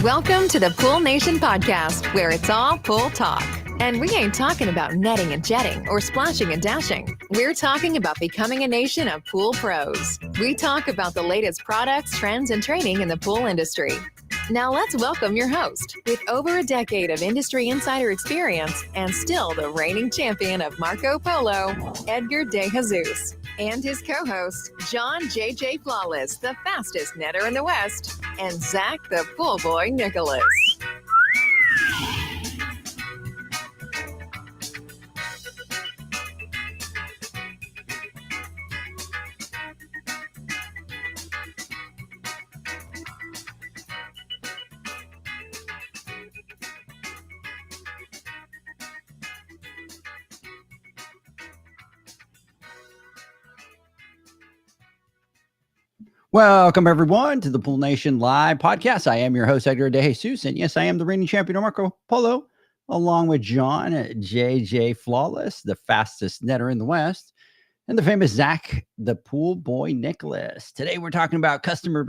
Welcome to the Pool Nation podcast, where it's all pool talk. And we ain't talking about netting and jetting or splashing and dashing. We're talking about becoming a nation of pool pros. We talk about the latest products, trends, and training in the pool industry. Now let's welcome your host, with over a decade of industry insider experience and still the reigning champion of Marco Polo, Edgar De Jesus, and his co-host, John JJ Flawless, the fastest netter in the West, and Zach the Pool Boy Nicholas. Welcome, everyone, to the Pool Nation Live podcast. I am your host, Edgar De Jesus, and yes, I am the reigning champion of Marco Polo, along with John JJ Flawless, the fastest netter in the West, and the famous Zach, the Pool Boy Nicholas. Today, we're talking about customer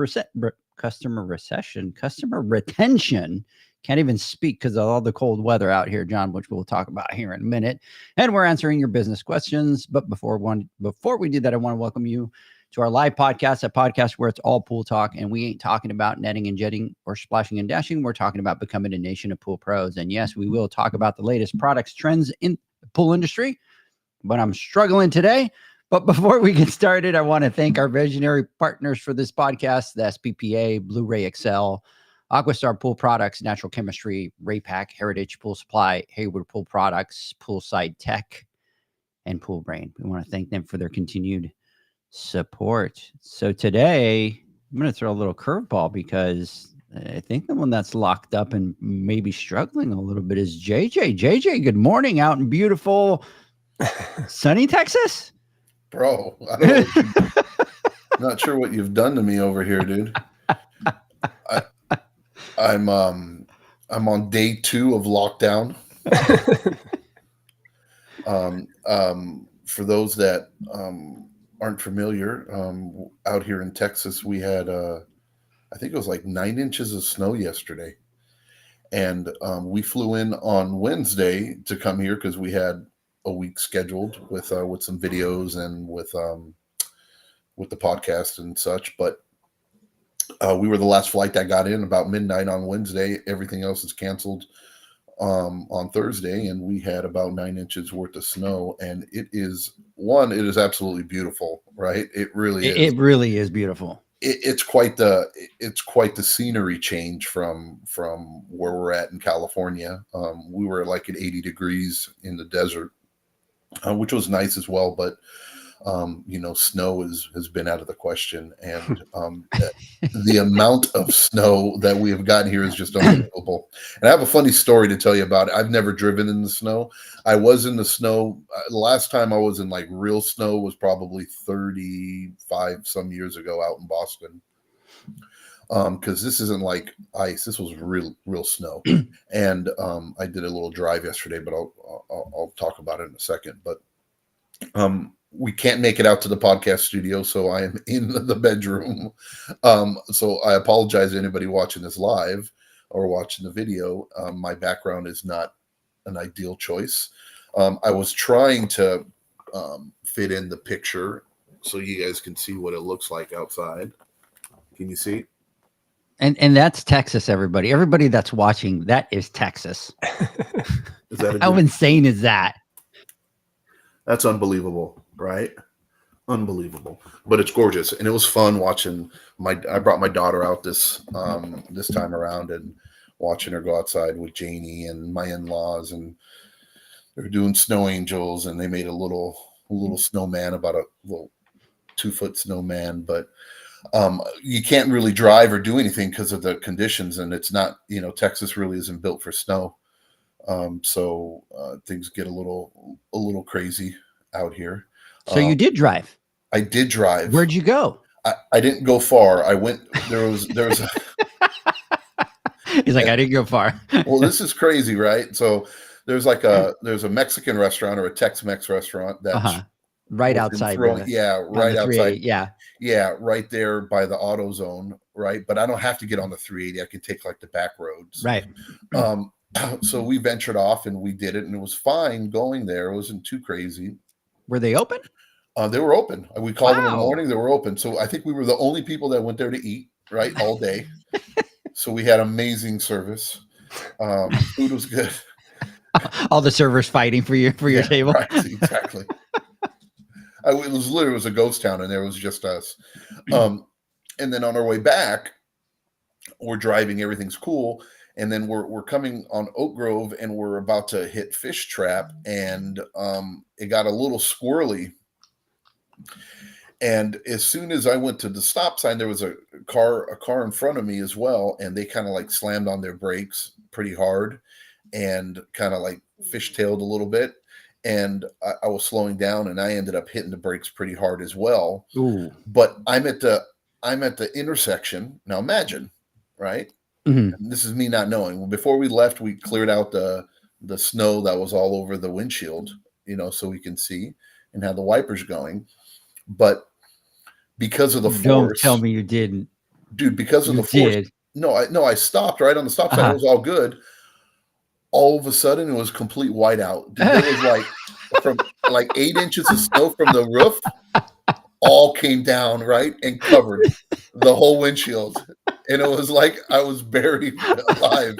retention. Can't even speak because of all the cold weather out here, John, which we'll talk about here in a minute. And we're answering your business questions. But before we do that, I want to welcome you to our live podcast, a podcast where it's all pool talk, and we ain't talking about netting and jetting or splashing and dashing. We're talking about becoming a nation of pool pros. And yes, we will talk about the latest products, trends in the pool industry, but I'm struggling today. But before we get started, I want to thank our visionary partners for this podcast, the SPPA, Blu-ray XL, Aquastar Pool Products, Natural Chemistry, Raypack, Heritage Pool Supply, Hayward Pool Products, Poolside Tech, and Pool Brain. We want to thank them for their continued support. So today I'm going to throw a little curveball because I think the one that's locked up and maybe struggling a little bit is JJ. JJ, good morning out in beautiful sunny Texas. Bro, I don't know. Not sure what you've done to me over here, dude. I'm on day 2 of lockdown. For those that aren't familiar, out here in Texas, we had I think it was like 9 inches of snow yesterday, and we flew in on Wednesday to come here because we had a week scheduled with some videos and with the podcast and such. But we were the last flight that got in about midnight on Wednesday. Everything else is canceled on Thursday, and we had about 9 inches worth of snow, and it is absolutely beautiful, right? It really is. It really is beautiful. It's quite the scenery change from where we're at in California. We were like at 80 degrees in the desert, which was nice as well, but snow has been out of the question, and the amount of snow that we have gotten here is just unbelievable. And I have a funny story to tell you about it. I've never driven in the snow. I was in the snow. The last time I was in like real snow was probably 35 some years ago out in Boston. Because this isn't like ice. This was real snow. And I did a little drive yesterday, but I'll talk about it in a second. But we can't make it out to the podcast studio, so I am in the bedroom. So I apologize to anybody watching this live or watching the video. My background is not an ideal choice. I was trying to fit in the picture so you guys can see what it looks like outside. Can you see? And that's Texas, everybody. Everybody that's watching, that is Texas. Is that how insane is that? That's unbelievable, right? Unbelievable. But it's gorgeous, and it was fun watching I brought my daughter out this time around and watching her go outside with Janie and my in-laws, and they're doing snow angels, and they made a little snowman, about a little 2-foot snowman, but you can't really drive or do anything because of the conditions, and it's not, Texas really isn't built for snow. So things get a little crazy out here. So you did drive? I did drive. Where'd you go? I didn't go far. I went. There was. He's like, I didn't go far. Well, this is crazy, right? So there's a Mexican restaurant or a Tex-Mex restaurant that's right outside. right outside. Yeah. Yeah, right there by the AutoZone, right? But I don't have to get on the 380. I can take like the back roads. Right. Um, so we ventured off and we did it, and it was fine going there. It wasn't too crazy. Were they open? They were open. We called them in the Wow. morning. They were open. So I think we were the only people that went there to eat, right, all day. So we had amazing service. Food was good. All the servers fighting for your table. Right, exactly. It was a ghost town, and there was just us. And then on our way back, we're driving. Everything's cool. And then we're coming on Oak Grove, and we're about to hit Fish Trap, and it got a little squirrely. And as soon as I went to the stop sign, there was a car in front of me as well, and they kind of like slammed on their brakes pretty hard, and kind of like fishtailed a little bit. And I was slowing down, and I ended up hitting the brakes pretty hard as well. Ooh. But I'm at the intersection now. Imagine, right? Mm-hmm. This is me not knowing. Before we left, we cleared out the snow that was all over the windshield, so we can see and have the wipers going. But because of the force, don't tell me you didn't, dude. Because of you the force, did. no, I stopped right on the stop sign. It was all good. All of a sudden, it was complete whiteout. Dude, there was like from like 8 inches of snow from the roof, all came down right and covered the whole windshield, and it was like I was buried alive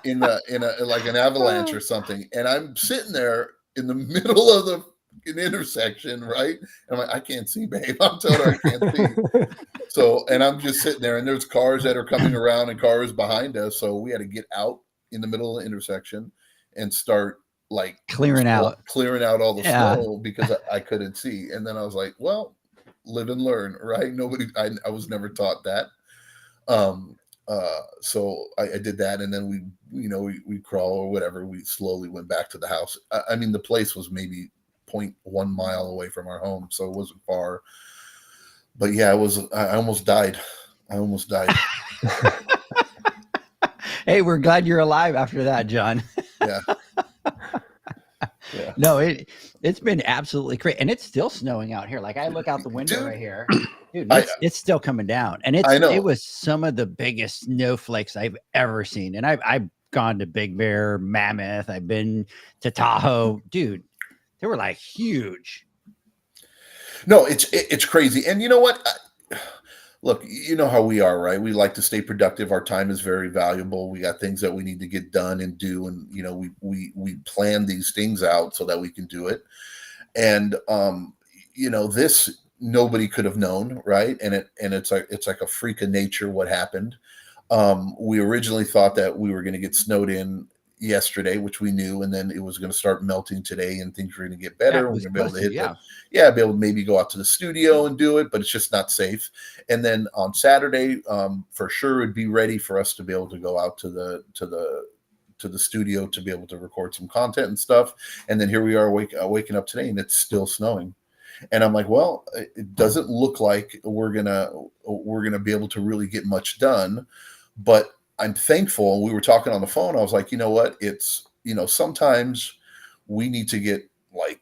in like an avalanche or something. And I'm sitting there in the middle of the intersection, right? And I'm like, I can't see, babe. I'm telling her I can't see. So, and I'm just sitting there, and there's cars that are coming around and cars behind us. So we had to get out in the middle of the intersection and start like clearing out all the snow because I couldn't see. And then I was like, well, live and learn, right? I was never taught that. So I did that, and then we crawl or whatever. We slowly went back to the house. I mean, the place was maybe 0.1 mile away from our home, so it wasn't far. But yeah, I almost died. Hey, we're glad you're alive after that, John. Yeah. No, it's been absolutely great, and it's still snowing out here. Like I look out the window right here, dude. It's still coming down, and it was some of the biggest snowflakes I've ever seen. And I've gone to Big Bear, Mammoth. I've been to Tahoe, dude. They were like huge. No, it's crazy. And you know what? Look, you know how we are, right? We like to stay productive. Our time is very valuable. We got things that we need to get done and do. And, we plan these things out so that we can do it. And, this nobody could have known, right? And it's like a freak of nature what happened. We originally thought that we were going to get snowed in yesterday, which we knew, and then it was going to start melting today, and things were going to get better. We're going to be able to be able to maybe go out to the studio and do it, but it's just not safe. And then on Saturday, for sure, it'd be ready for us to be able to go out to the studio to be able to record some content and stuff. And then here we are waking up today, and it's still snowing. And I'm like, well, it doesn't look like we're gonna be able to really get much done, but I'm thankful. And we were talking on the phone. I was like, you know what? It's, sometimes we need to get like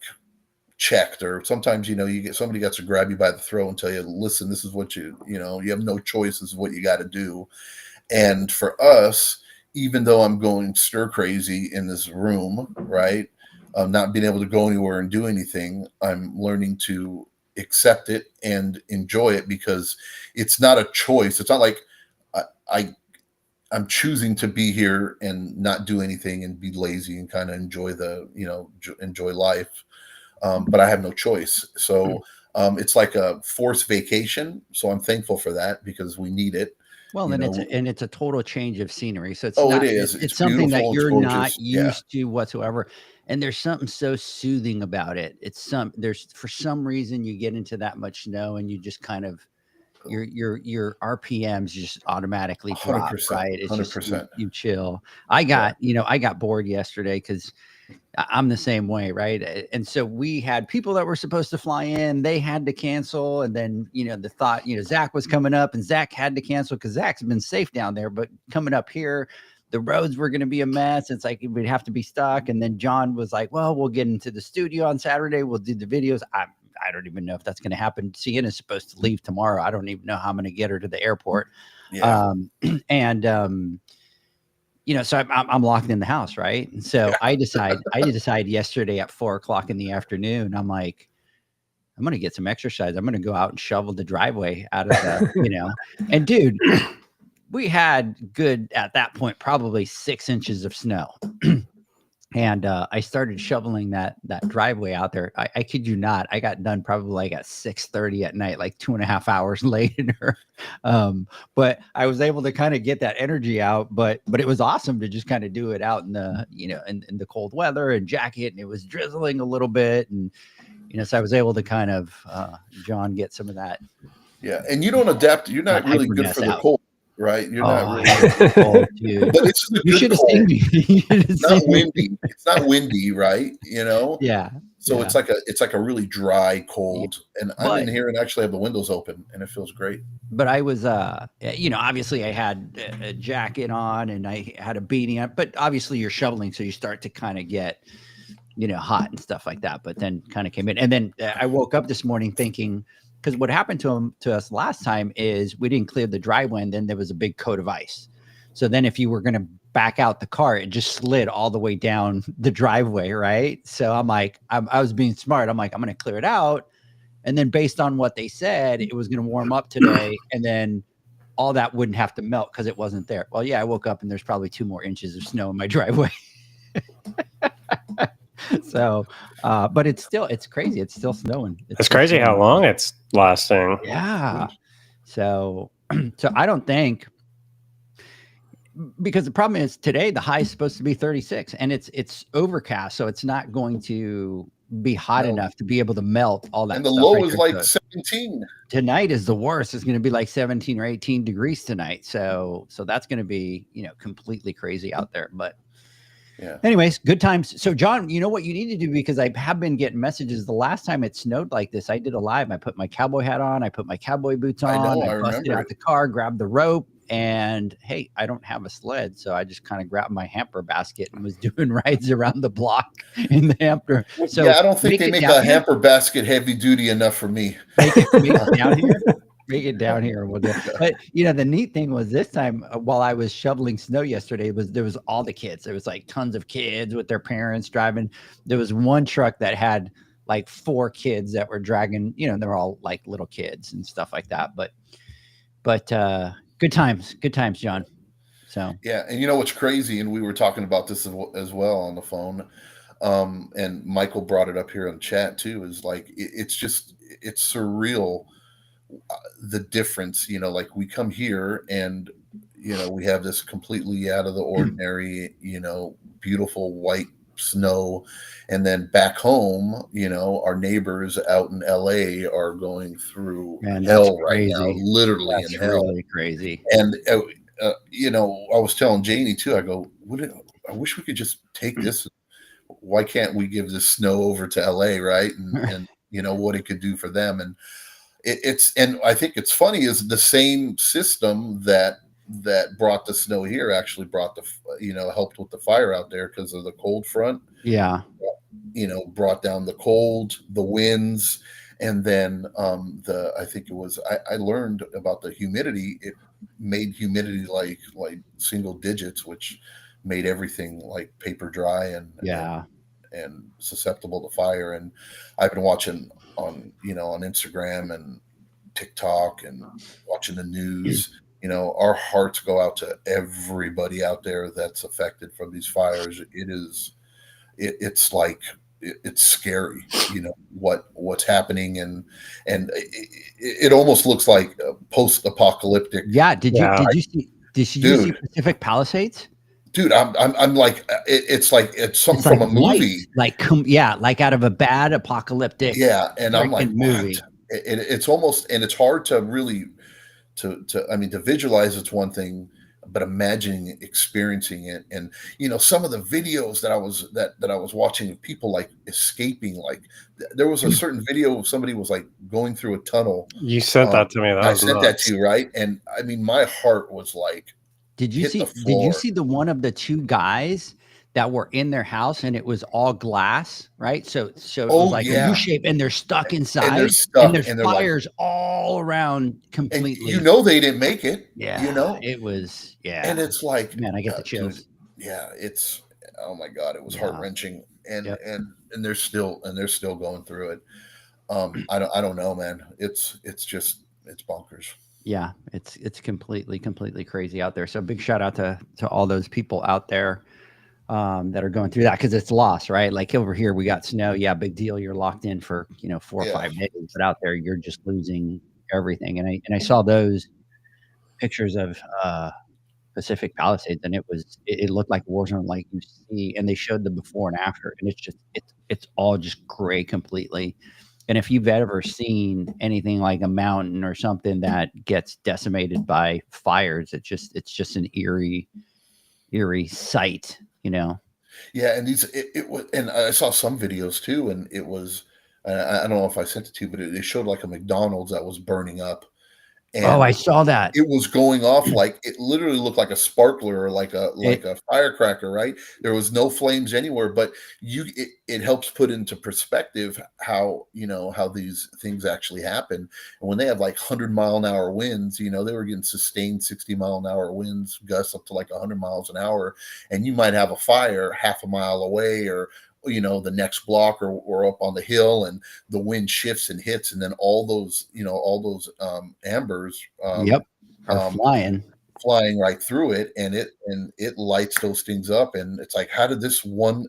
checked, or sometimes, you get somebody got to grab you by the throat and tell you, listen, this is what you have no choice. This is what you got to do. And for us, even though I'm going stir crazy in this room, right? Not being able to go anywhere and do anything, I'm learning to accept it and enjoy it, because it's not a choice. It's not like I'm choosing to be here and not do anything and be lazy and kind of enjoy enjoy life. But I have no choice. So it's like a forced vacation. So I'm thankful for that, because we need it. Well, and it's a total change of scenery. So it's something that you're not used to whatsoever. And there's something so soothing about it. For some reason you get into that much snow and you just kind of, your RPMs just automatically drop, 100%, right? It's 100%. just you chill. I got bored yesterday because I'm the same way, right? And so we had people that were supposed to fly in, they had to cancel. And then, the thought, Zach was coming up, and Zach had to cancel because Zach's been safe down there. But coming up here, the roads were going to be a mess. It's like we'd have to be stuck. And then John was like, well, we'll get into the studio on Saturday. We'll do the videos. I don't even know if that's going to happen. Sienna's supposed to leave tomorrow. I don't even know how I'm going to get her to the airport. Yeah. And so I'm locked in the house, right? And so I decide yesterday at 4:00 in the afternoon, I'm like, I'm going to get some exercise. I'm going to go out and shovel the driveway out of the, and dude, we had good at that point, probably 6 inches of snow. And I started shoveling that driveway out there. I kid you not. I got done probably like at 6:30 at night, like 2.5 hours later. But I was able to kind of get that energy out. But it was awesome to just kind of do it out in the, in the cold weather and jacket. And it was drizzling a little bit. And, so I was able to kind of, John, get some of that. Yeah. And you don't adapt. You're not really good for the cold. Right, you're not really cold, dude. But it's a you should have seen me. It's not windy. It's not windy, right? Yeah. So it's like a really dry cold, and I'm in here and actually have the windows open, and it feels great. But I was, obviously I had a jacket on and I had a beanie on, but obviously you're shoveling, so you start to kind of get, hot and stuff like that. But then kind of came in, and then I woke up this morning thinking. Because what happened to us last time is we didn't clear the driveway, and then there was a big coat of ice. So then if you were going to back out the car, it just slid all the way down the driveway, right? So I'm like, I was being smart. I'm like, I'm going to clear it out. And then based on what they said, it was going to warm up today, and then all that wouldn't have to melt because it wasn't there. Well, yeah, I woke up and there's probably 2 more inches of snow in my driveway. So, but it's crazy. It's still snowing. It's crazy how long it's lasting. Yeah. So I don't think, because the problem is today the high is supposed to be 36 and it's overcast. So it's not going to be hot enough to be able to melt all that. And the low is like 17. Tonight is the worst. It's going to be like 17 or 18 degrees tonight. So that's going to be, completely crazy out there. But yeah. Anyways, good times. So, John, you know what you need to do, because I have been getting messages. The last time it snowed like this, I did a live. I put my cowboy hat on. I put my cowboy boots on. I busted out the car, grabbed the rope, and hey, I don't have a sled, so I just kind of grabbed my hamper basket and was doing rides around the block in the hamper. So yeah, I don't think they make a hamper basket heavy duty enough for me. Make it down here. Make it down here and we'll do it. But the neat thing was this time while I was shoveling snow yesterday there was all the kids. There was like tons of kids with their parents driving. There was one truck that had like 4 kids that were dragging, they're all like little kids and stuff like that. But good times, John. So yeah, and what's crazy, and we were talking about this as well on the phone. And Michael brought it up here in chat too, is like it's surreal. The difference, like we come here and we have this completely out of the ordinary, beautiful white snow, and then back home, our neighbors out in LA are going through hell right now, literally. That's really crazy. And I was telling Janie too, I go, I wish we could just take this. Why can't we give this snow over to LA, right? And what it could do for them. And and I think it's funny is the same system that brought the snow here actually brought helped with the fire out there because of the cold front. Yeah. Brought down the cold, the winds, and then I think it was I learned about the humidity. It made humidity like single digits, which made everything like paper dry and susceptible to fire. And I've been watching on Instagram and TikTok and watching the news. Our hearts go out to everybody out there that's affected from these fires. It's like it's scary, what's happening, and it almost looks like post-apocalyptic. Yeah. Did you see Pacific Palisades? Dude, I'm like, it's something from a movie, like out of a bad apocalyptic. Yeah, and I'm like, movie. It's almost, and it's hard to really to visualize. It's one thing, but imagining experiencing it, and some of the videos that I was watching of people like escaping. Like there was a certain video of somebody was like going through a tunnel. You sent that to me. I sent that to you, right? And I mean, my heart was like. Did you see the one of the 2 guys that were in their house, and it was all glass, right? So it was Oh like a yeah, U shape, and they're stuck and inside, they're and stuck, there's and they're like, fires all around and completely. they didn't make it, Yeah, it was. and Yeah, it's like, man, I get the dude, chills. yeah, it's oh my god, it was heart Yeah. wrenching, and Yep. they're still going through it. I don't know, man. It's bonkers. Yeah, it's completely crazy out there. So big shout out to all those people out there that are going through that, because it's loss, right? Like over here, we got snow. Yeah, big deal. You're locked in for 4 or Yeah. 5 days, but out there, you're just losing everything. And I saw those pictures of Pacific Palisades, and it looked like a war zone, like you see. And they showed the before and after, and it's all just gray completely. And if you've ever seen anything like a mountain or something that gets decimated by fires, it's just an eerie sight, Yeah, and it was, and I saw some videos too, and it was, I don't know if I sent it to you, but it showed like a McDonald's that was burning up, Oh, and I saw that. it was going off like it literally looked like a sparkler or like a firecracker, right? There was no flames anywhere, but it helps put into perspective how how these things actually happen. And when they have like 100-mile-an-hour winds, they were getting sustained 60-mile-an-hour winds, gusts up to like 100 miles an hour, and you might have a fire half a mile away, or the next block, or up on the hill, and the wind shifts and hits, and then all those ambers Yep, are flying right through it, and it lights those things up, and it's like, how did this one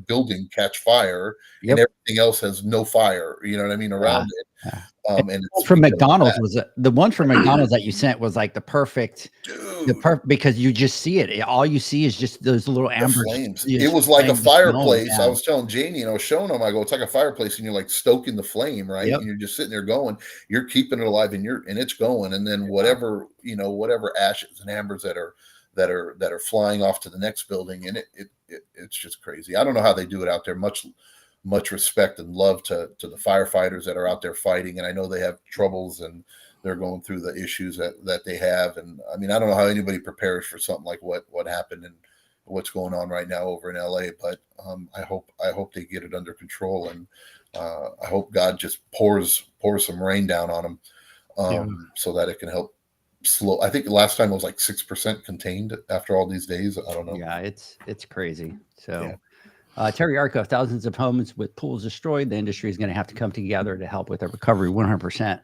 building catch fire and everything else has no fire, you know what I mean, around it? And it's from McDonald's the one from McDonald's that you sent was like the perfect because you just see it. All you see is just those little amber flames. It was like a fireplace. I was telling Janie, I was showing them, I go, it's like a fireplace, and you're like stoking the flame, right? And you're just sitting there going, you're keeping it alive, and it's going, and then whatever ashes and ambers that are flying off to the next building, and it's just crazy. I don't know how they do it out there. Much respect and love to the firefighters that are out there fighting, and I know they have troubles, and they're going through the issues that they have. And I mean, I don't know how anybody prepares for something like what happened and what's going on right now over in LA, but I hope they get it under control, and I hope God just pours some rain down on them, so that it can help slow. I think the last time it was like 6% contained after all these days. I don't know. Yeah, it's crazy. So Terry Arco, thousands of homes with pools destroyed. The industry is going to have to come together to help with the recovery. 100%.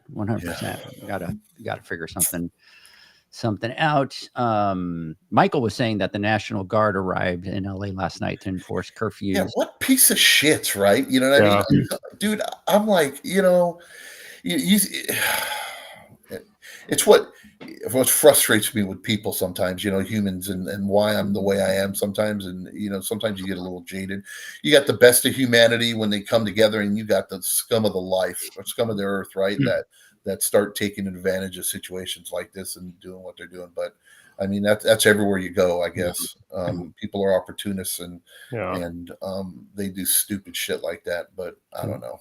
You gotta figure something out. Michael was saying that the National Guard arrived in LA last night to enforce curfews. Yeah, what piece of shit, right? You know what I mean, dude? I'm like, it's what frustrates me with people sometimes, humans, and why I'm the way I am sometimes. And, sometimes you get a little jaded. You got the best of humanity when they come together, and you got the scum of the life, or scum of the earth, right? That start taking advantage of situations like this and doing what they're doing. But I mean, that's everywhere you go, I guess. People are opportunists, and they do stupid shit like that, but I don't know.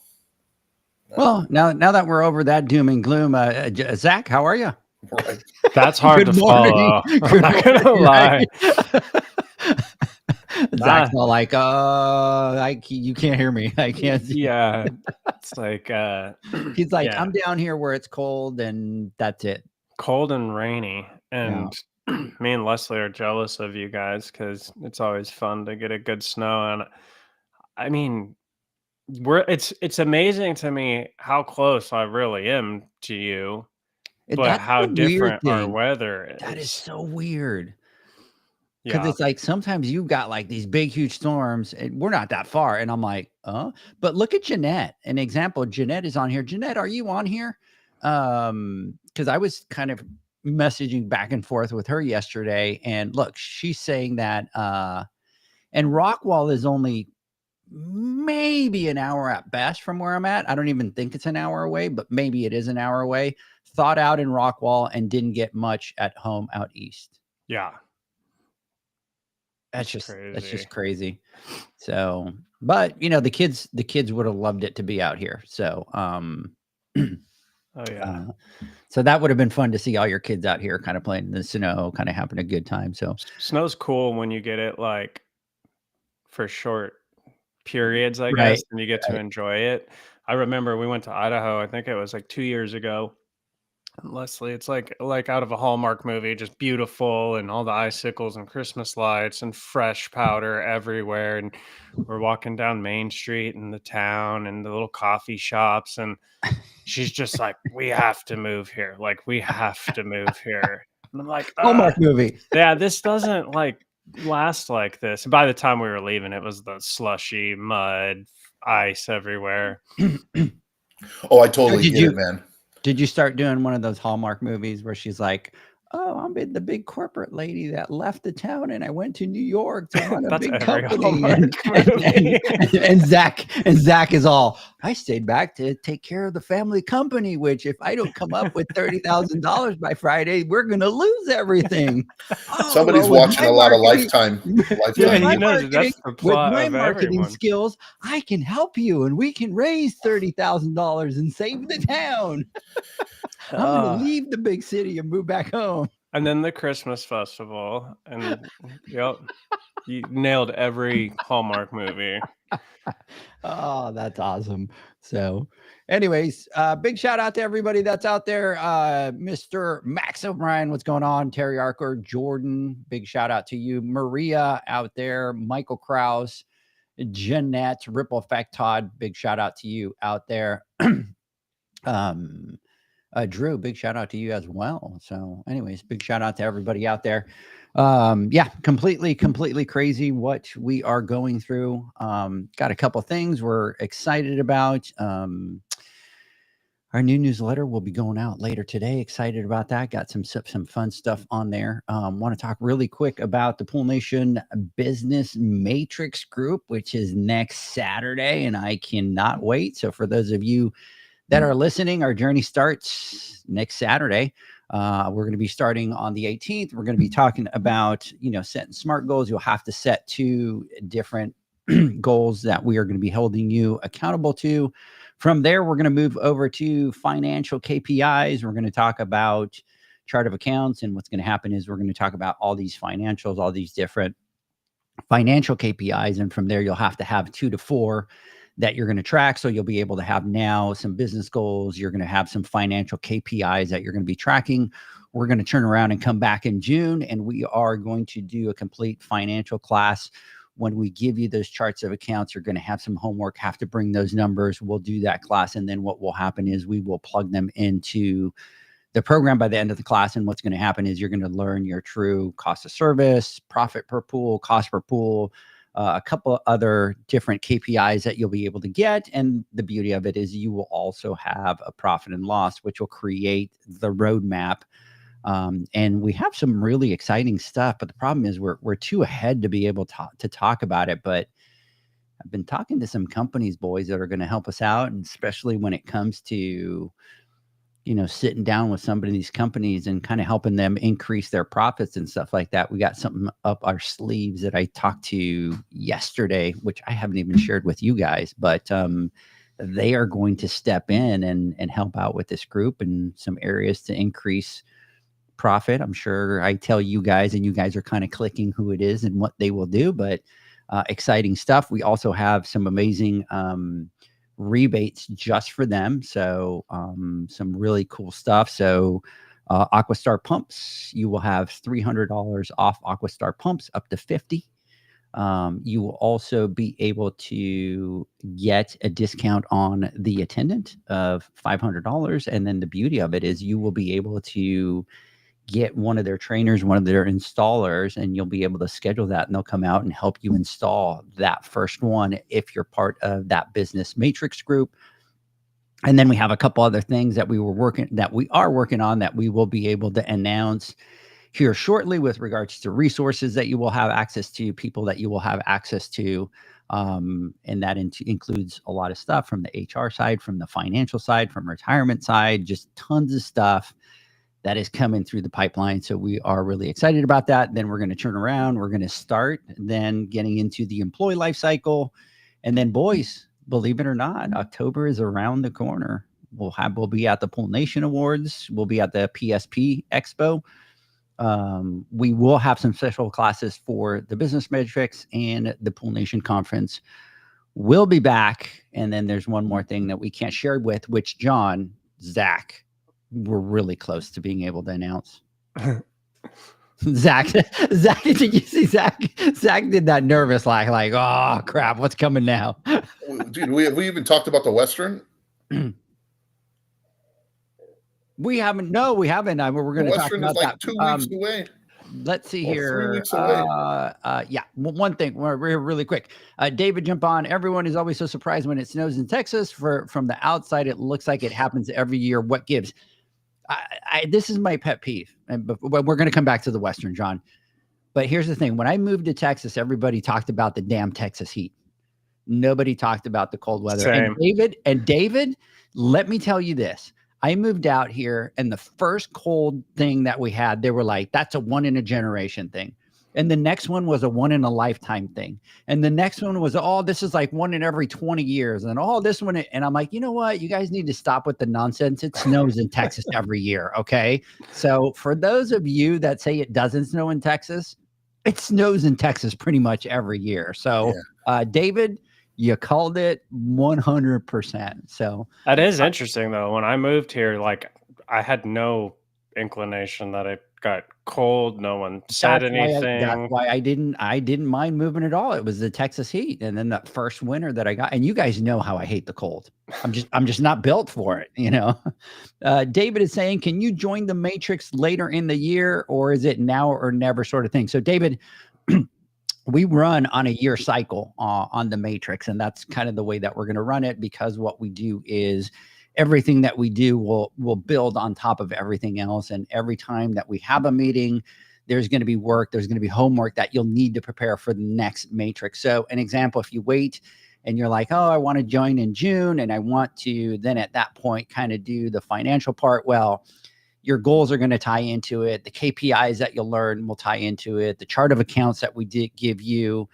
Well, now that we're over that doom and gloom, Zach, how are you? Right. That's hard to follow. I'm not gonna lie. Zach's all like, you can't hear me. I can't. Yeah. It's like, he's like, I'm down here where it's cold, and that's it. Cold and rainy. And me and Leslie are jealous of you guys, because it's always fun to get a good snow. And I mean, it's amazing to me how close I really am to you, but how different our weather is. That is so weird. Because it's like sometimes you've got like these big, huge storms, and we're not that far. And I'm like, but look at Jeanette. An example, Jeanette is on here. Jeanette, are you on here? Because I was kind of messaging back and forth with her yesterday. And look, she's saying that and Rockwall is only maybe an hour at best from where I'm at. I don't even think it's an hour away, but maybe it is an hour away. Thought out in Rockwall and didn't get much at home out east. Yeah. That's just crazy. So, but the kids would have loved it to be out here. So, so that would have been fun to see all your kids out here kind of playing in the snow, kind of having a good time. So snow's cool when you get it like for short periods, I Right. guess, and you get to enjoy it. I remember we went to Idaho, I think it was like 2 years ago. And Leslie, it's like out of a Hallmark movie, just beautiful and all the icicles and Christmas lights and fresh powder everywhere. And we're walking down Main Street in the town and the little coffee shops, and she's just like, "We have to move here. Like, we have to move here." And I'm like, Hallmark movie. yeah, this doesn't like last like this. And by the time we were leaving, it was the slushy mud, ice everywhere. Oh, I totally Did get you- it, man. Did you start doing one of those Hallmark movies where she's like, "Oh, I'm the big corporate lady that left the town, and I went to New York to run a That's big every company." Hallmark movie. And Zach is all, "I stayed back to take care of the family company, which if I don't come up with $30,000 by Friday, we're gonna lose everything." Oh, Somebody's well, with watching my a lot of marketing- Lifetime. Yeah, with he my knows it. That's marketing- the with plot my of marketing everyone. skills, I can help you, and we can raise $30,000 and save the town. I'm gonna leave the big city and move back home. And then the Christmas festival, and yep, you nailed every Hallmark movie. Oh, that's awesome. So, anyways, big shout out to everybody that's out there. Mr. Max O'Brien, what's going on? Terry Arker, Jordan, big shout out to you. Maria out there, Michael Krause, Jeanette, Ripple Effect Todd, big shout out to you out there. Drew, big shout out to you as well. So, anyways, big shout out to everybody out there. Yeah, completely crazy what we are going through. Got a couple things we're excited about. Our new newsletter will be going out later today. Excited about that. Got some fun stuff on there. Want to talk really quick about the Pool Nation Business Matrix Group, which is next Saturday, and I cannot wait. So for those of you that are listening, our journey starts next Saturday. We're going to be starting on the 18th. We're going to be talking about, setting SMART goals. You'll have to set 2 different goals that we are going to be holding you accountable to. From there, we're going to move over to financial KPIs. We're going to talk about chart of accounts. And what's going to happen is we're going to talk about all these financials, all these different financial KPIs. And from there, you'll have to have 2 to 4 that you're going to track. So you'll be able to have now some business goals. You're going to have some financial KPIs that you're going to be tracking. We're going to turn around and come back in June, and we are going to do a complete financial class. When we give you those charts of accounts, you're going to have some homework, have to bring those numbers. We'll do that class. And then what will happen is we will plug them into the program by the end of the class. And what's going to happen is you're going to learn your true cost of service, profit per pool, cost per pool, a couple of other different KPIs that you'll be able to get. And the beauty of it is you will also have a profit and loss, which will create the roadmap. And we have some really exciting stuff, but the problem is we're too ahead to be able to talk about it. But I've been talking to some companies, boys, that are going to help us out, and especially when it comes to sitting down with somebody in these companies and kind of helping them increase their profits and stuff like that. We got something up our sleeves that I talked to yesterday, which I haven't even shared with you guys, but they are going to step in and help out with this group in some areas to increase profit. I'm sure I tell you guys, and you guys are kind of clicking who it is and what they will do, but exciting stuff. We also have some amazing rebates just for them. So some really cool stuff. So Aquastar pumps, you will have $300 off Aquastar pumps up to 50. You will also be able to get a discount on the attendant of $500. And then the beauty of it is you will be able to get one of their trainers, one of their installers, and you'll be able to schedule that, and they'll come out and help you install that first one if you're part of that business matrix group. And then we have a couple other things that we are working on that we will be able to announce here shortly with regards to resources that you will have access to, people that you will have access to. And that includes a lot of stuff from the HR side, from the financial side, from retirement side, just tons of stuff that is coming through the pipeline. So we are really excited about that. Then we're going to turn around. We're going to start then getting into the employee life cycle. And then, boys, believe it or not, October is around the corner. We'll be at the Pool Nation Awards. We'll be at the PSP Expo. We will have some special classes for the Business Matrix, and the Pool Nation Conference will be back. And then there's one more thing that we can't share with, which John, Zach, we're really close to being able to announce. Zach, did you see Zach? Zach did that nervous like, oh crap, what's coming now? Dude, we even talked about the Western. We haven't. No, we haven't. We're going to talk Western about is like that. 2 weeks away. Let's see Or here. 3 weeks away. Yeah. One thing, we're really quick. David, jump on. Everyone is always so surprised when it snows in Texas. From the outside, it looks like it happens every year. What gives? This is my pet peeve, but we're going to come back to the Western, John. But here's the thing: when I moved to Texas, everybody talked about the damn Texas heat. Nobody talked about the cold weather. Same. And David, let me tell you this. I moved out here, and the first cold thing that we had, they were like, that's a 1 in a generation thing. And the next one was a 1 in a lifetime thing. And the next one was, oh, this is like 1 in every 20 years. And oh, this one. And I'm like, you know what? You guys need to stop with the nonsense. It snows in Texas every year. Okay. So for those of you that say it doesn't snow in Texas, it snows in Texas pretty much every year. So, David, you called it 100%. So that is interesting though. When I moved here, like I had no inclination that it got cold. No one said anything. That's why I didn't mind moving at all. It was the Texas heat. And then that first winter that I got, and you guys know how I hate the cold. I'm just not built for it. You know, David is saying, can you join the Matrix later in the year, or is it now or never sort of thing? So David, we run on a year cycle on the Matrix, and that's kind of the way that we're going to run it, because what we do is everything that we do will build on top of everything else. And every time that we have a meeting, there's going to be work, there's going to be homework that you'll need to prepare for the next Matrix. So an example, if you wait and you're like, oh, I want to join in June, and I want to then at that point kind of do the financial part, well, your goals are going to tie into it. The KPIs that you'll learn will tie into it. The chart of accounts that we did give you,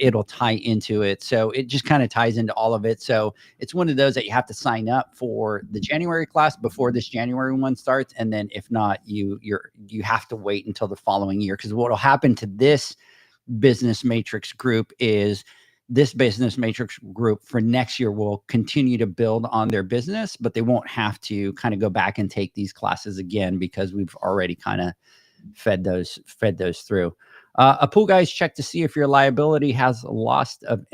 it'll tie into it. So it just kind of ties into all of it. So it's one of those that you have to sign up for the January class before this January one starts. And then if not, you have to wait until the following year, because what will happen to this business matrix group is this business matrix group for next year will continue to build on their business, but they won't have to kind of go back and take these classes again, because we've already kind of fed those through. A pool guys check to see if your liability has loss of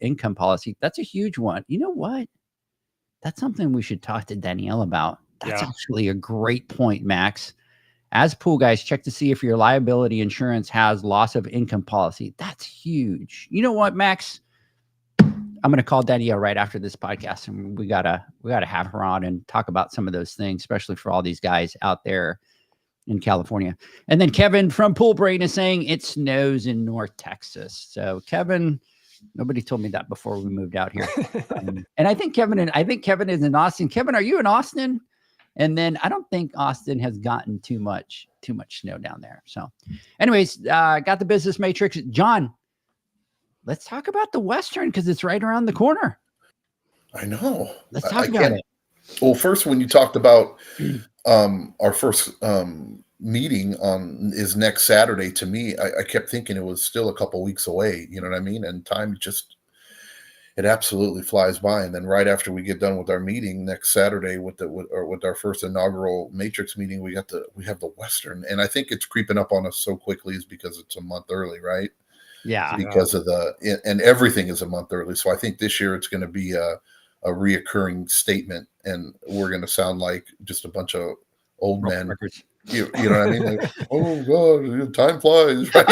income policy. That's a huge one. You know what? That's something we should talk to Danielle about. That's actually a great point, Max. As pool guys, check to see if your liability insurance has loss of income policy. That's huge. You know what, Max? I'm going to call Danielle right after this podcast, and we gotta have her on and talk about some of those things, especially for all these guys out there in California. And then Kevin from Pool Brain is saying it snows in North Texas. So Kevin, nobody told me that before we moved out here. And I think Kevin is in Austin. Kevin, are you in Austin? And then I don't think Austin has gotten too much snow down there. So anyways, got the business matrix. John, let's talk about the Western, because it's right around the corner. I know. Let's talk about it. Well, first, when you talked about our first meeting is next Saturday, to me, I kept thinking it was still a couple weeks away. You know what I mean? And time it absolutely flies by. And then right after we get done with our meeting next Saturday with our first inaugural Matrix meeting, we have the Western. And I think it's creeping up on us so quickly is because it's a month early, right? Yeah. Because of and everything is a month early. So I think this year it's going to be a reoccurring statement, and we're going to sound like just a bunch of old men. You know what I mean? Like, oh God, time flies, right?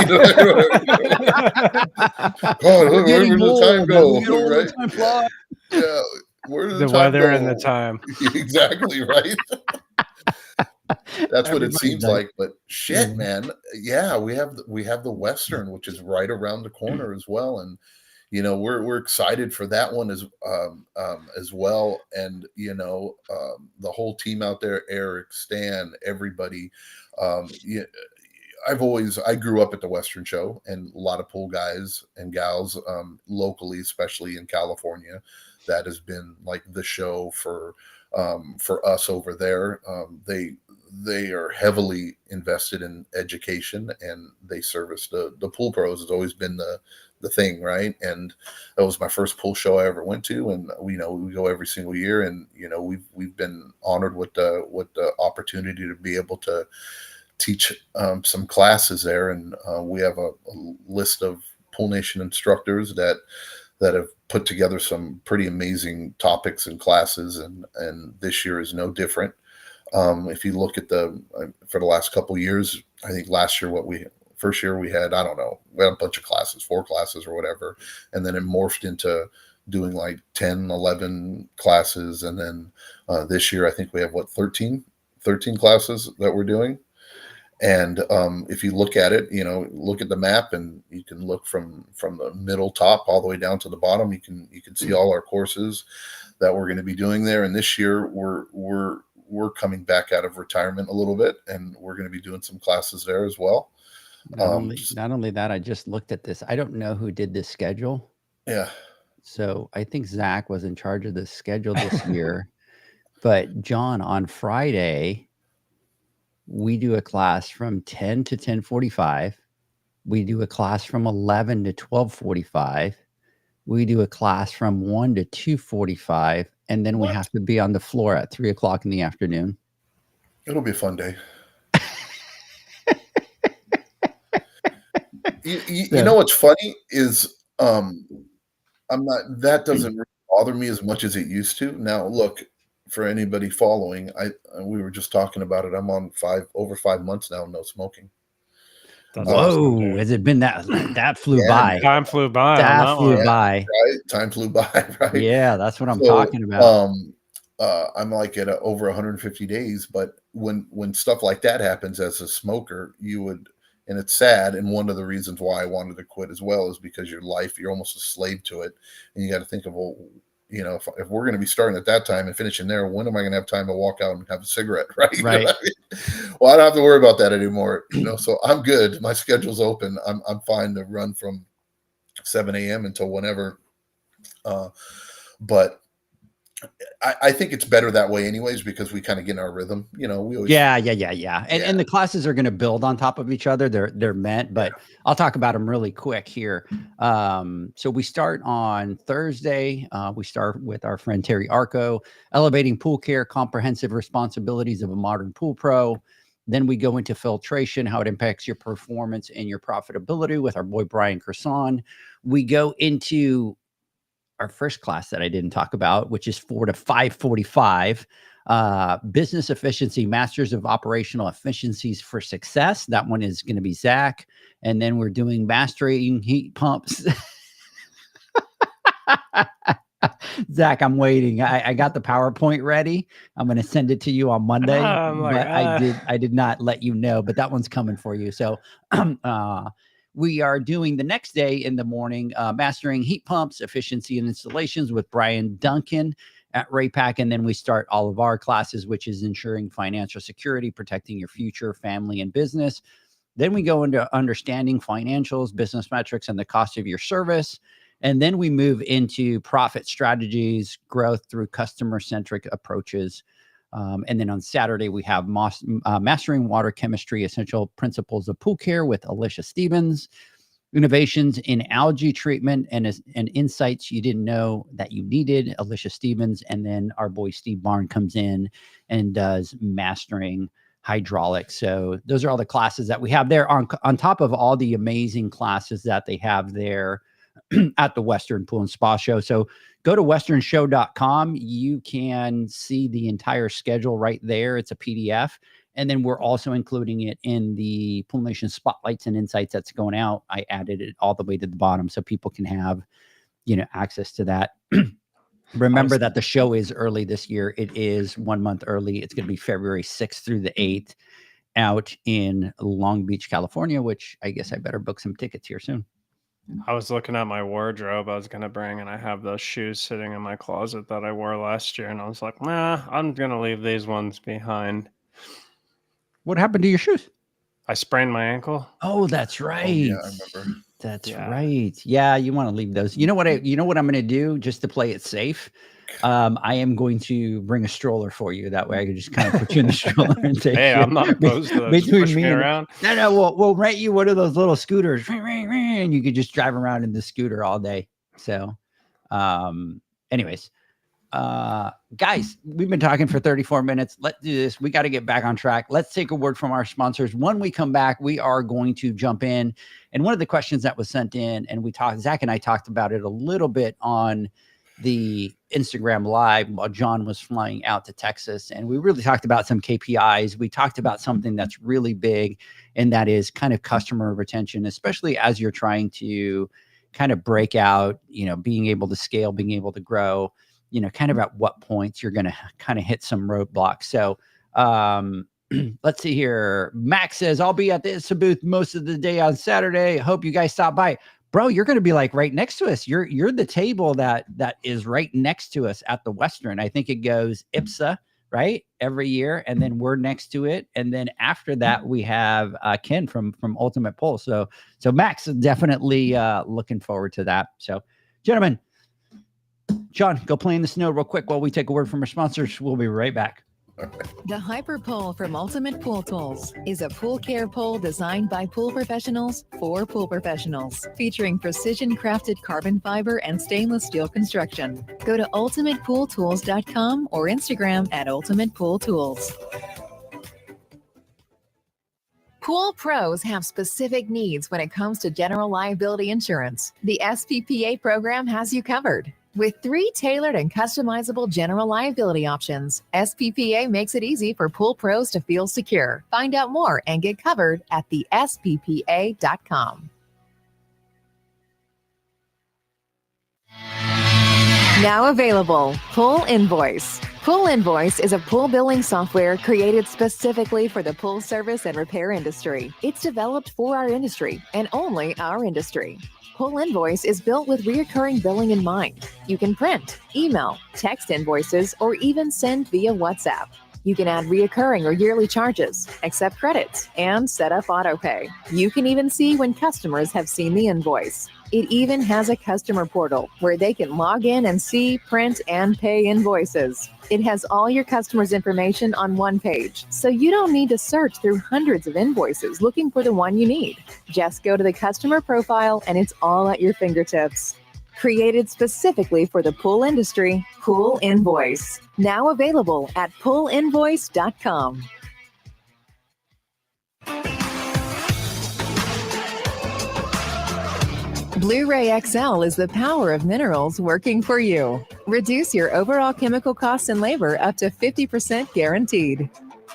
God, where did the time go? Right? Time flies. Yeah, where did the weather and the time? Exactly right. That's what it seems like. But shit, man, yeah, we have the Western, which is right around the corner as well, and you know we're excited for that one as well, and you know the whole team out there, Eric, Stan, everybody. I grew up at the Western Show, and a lot of pool guys and gals locally, especially in California, that has been like the show for for us over there. They are heavily invested in education, and they service the pool pros. Has always been the thing, right? And that was my first pool show I ever went to, and we go every single year, and we've been honored with the opportunity to be able to teach some classes there, and we have a list of Pool Nation instructors that have put together some pretty amazing topics and classes, and this year is no different. If you look at for the last couple of years, I think last year first year we had, I don't know, we had a bunch of classes, 4 classes or whatever, and then it morphed into doing like 10, 11 classes, and then this year I think we have 13 classes that we're doing. And if you look at it, look at the map, and you can look from the middle top all the way down to the bottom. You can see all our courses that we're going to be doing there. And this year we're coming back out of retirement a little bit, and we're going to be doing some classes there as well. Not only that, I just looked at this. I don't know who did this schedule. Yeah. So I think Zach was in charge of the schedule this year. But John, on Friday, we do a class from 10 to 10:45. We do a class from 11 to 12:45. We do a class from 1 to 2:45. And then we have to be on the floor at 3 o'clock in the afternoon. It'll be a fun day. You know what's funny is that doesn't really bother me as much as it used to. Now, look, for anybody following, we were just talking about it. I'm on over 5 months now, no smoking. That's Whoa, awesome, has it been that flew by? Time flew by. That flew by. Right? Time flew by, right? Yeah, that's what I'm talking about. I'm like at over 150 days, but when stuff like that happens as a smoker, and it's sad. And one of the reasons why I wanted to quit as well is because you're almost a slave to it. And you got to think of, well, if we're going to be starting at that time and finishing there, when am I going to have time to walk out and have a cigarette? Right. Right. Well, I don't have to worry about that anymore. So I'm good. My schedule's open. I'm fine to run from 7 a.m. until whenever. But I think it's better that way anyways, because we kind of get in our rhythm. We always. Yeah. And the classes are going to build on top of each other. They're meant, but I'll talk about them really quick here. So we start on Thursday. We start with our friend Terry Arco, Elevating Pool Care, Comprehensive Responsibilities of a Modern Pool Pro. Then we go into filtration, how it impacts your performance and your profitability with our boy Brian Kerson. We go into our first class that I didn't talk about, which is 4 to 5:45, Business Efficiency, Masters of Operational Efficiencies for Success. That one is going to be Zach. And then we're doing Mastering Heat Pumps. Zach, I'm waiting. I got the PowerPoint ready. I'm going to send it to you on Monday, but I did not let you know, but that one's coming for you. So, we are doing the next day in the morning, Mastering Heat Pumps, Efficiency and Installations with Brian Duncan at Raypack. And then we start all of our classes, which is ensuring financial security, protecting your future, family, and business. Then we go into understanding financials, business metrics, and the cost of your service. And then we move into profit strategies, growth through customer-centric approaches. And then on Saturday, we have Mastering Water Chemistry, Essential Principles of Pool Care with Alicia Stevens, Innovations in Algae Treatment and Insights You Didn't Know That You Needed, Alicia Stevens. And then our boy Steve Barn comes in and does Mastering Hydraulics. So those are all the classes that we have there on top of all the amazing classes that they have there at the Western Pool and Spa Show. So go to westernshow.com. You can see the entire schedule right there. It's a PDF. And then we're also including it in the Pool Nation Spotlights and Insights that's going out. I added it all the way to the bottom so people can have, access to that. Remember that the show is early this year. It is 1 month early. It's going to be February 6th through the 8th out in Long Beach, California, which I guess I better book some tickets here soon. I was looking at my wardrobe I was going to bring, and I have those shoes sitting in my closet that I wore last year. And I was like, nah, I'm going to leave these ones behind. What happened to your shoes? I sprained my ankle. Oh, that's right. Oh, yeah, I remember. That's right. Yeah, you want to leave those. You know what I'm going to do just to play it safe? I am going to bring a stroller for you. That way I can just kind of put you in the stroller and take Hey, you. I'm not opposed to that. Just push me around. No, we'll rent you one of those little scooters, and you could just drive around in the scooter all day. So, anyways, guys, we've been talking for 34 minutes. Let's do this. We got to get back on track. Let's take a word from our sponsors. When we come back, we are going to jump in. And one of the questions that was sent in, and Zach and I talked about it a little bit on the Instagram live while John was flying out to Texas. And we really talked about some KPIs. We talked about something that's really big, and that is kind of customer retention, especially as you're trying to kind of break out, being able to scale, being able to grow, kind of at what points you're going to kind of hit some roadblocks. So let's see here. Max says, I'll be at the ISSA booth most of the day on Saturday. Hope you guys stop by. Bro, you're going to be like right next to us. You're the table that is right next to us at the Western. I think it goes IPSA, right? Every year. And then we're next to it. And then after that, we have Ken from Ultimate Pull. So Max is definitely looking forward to that. So gentlemen, John, go play in the snow real quick while we take a word from our sponsors. We'll be right back. The Hyper Pole from Ultimate Pool Tools is a pool care pole designed by pool professionals for pool professionals, featuring precision crafted carbon fiber and stainless steel construction. Go to ultimatepooltools.com or Instagram at Ultimate Pool Tools. Pool pros have specific needs when it comes to general liability insurance. The SPPA program has you covered. With 3 tailored and customizable general liability options, SPPA makes it easy for pool pros to feel secure. Find out more and get covered at thesppa.com. Now available, Pool Invoice. Pool Invoice is a pool billing software created specifically for the pool service and repair industry. It's developed for our industry and only our industry. Pool Invoice is built with recurring billing in mind. You can print, email, text invoices, or even send via WhatsApp. You can add recurring or yearly charges, accept credits, and set up autopay. You can even see when customers have seen the invoice. It even has a customer portal where they can log in and see, print, and pay invoices. It has all your customers' information on one page, so you don't need to search through hundreds of invoices looking for the one you need. Just go to the customer profile and it's all at your fingertips. Created specifically for the pool industry, Pool Invoice. Now available at poolinvoice.com. Blu-ray XL is the power of minerals working for you. Reduce your overall chemical costs and labor up to 50% guaranteed.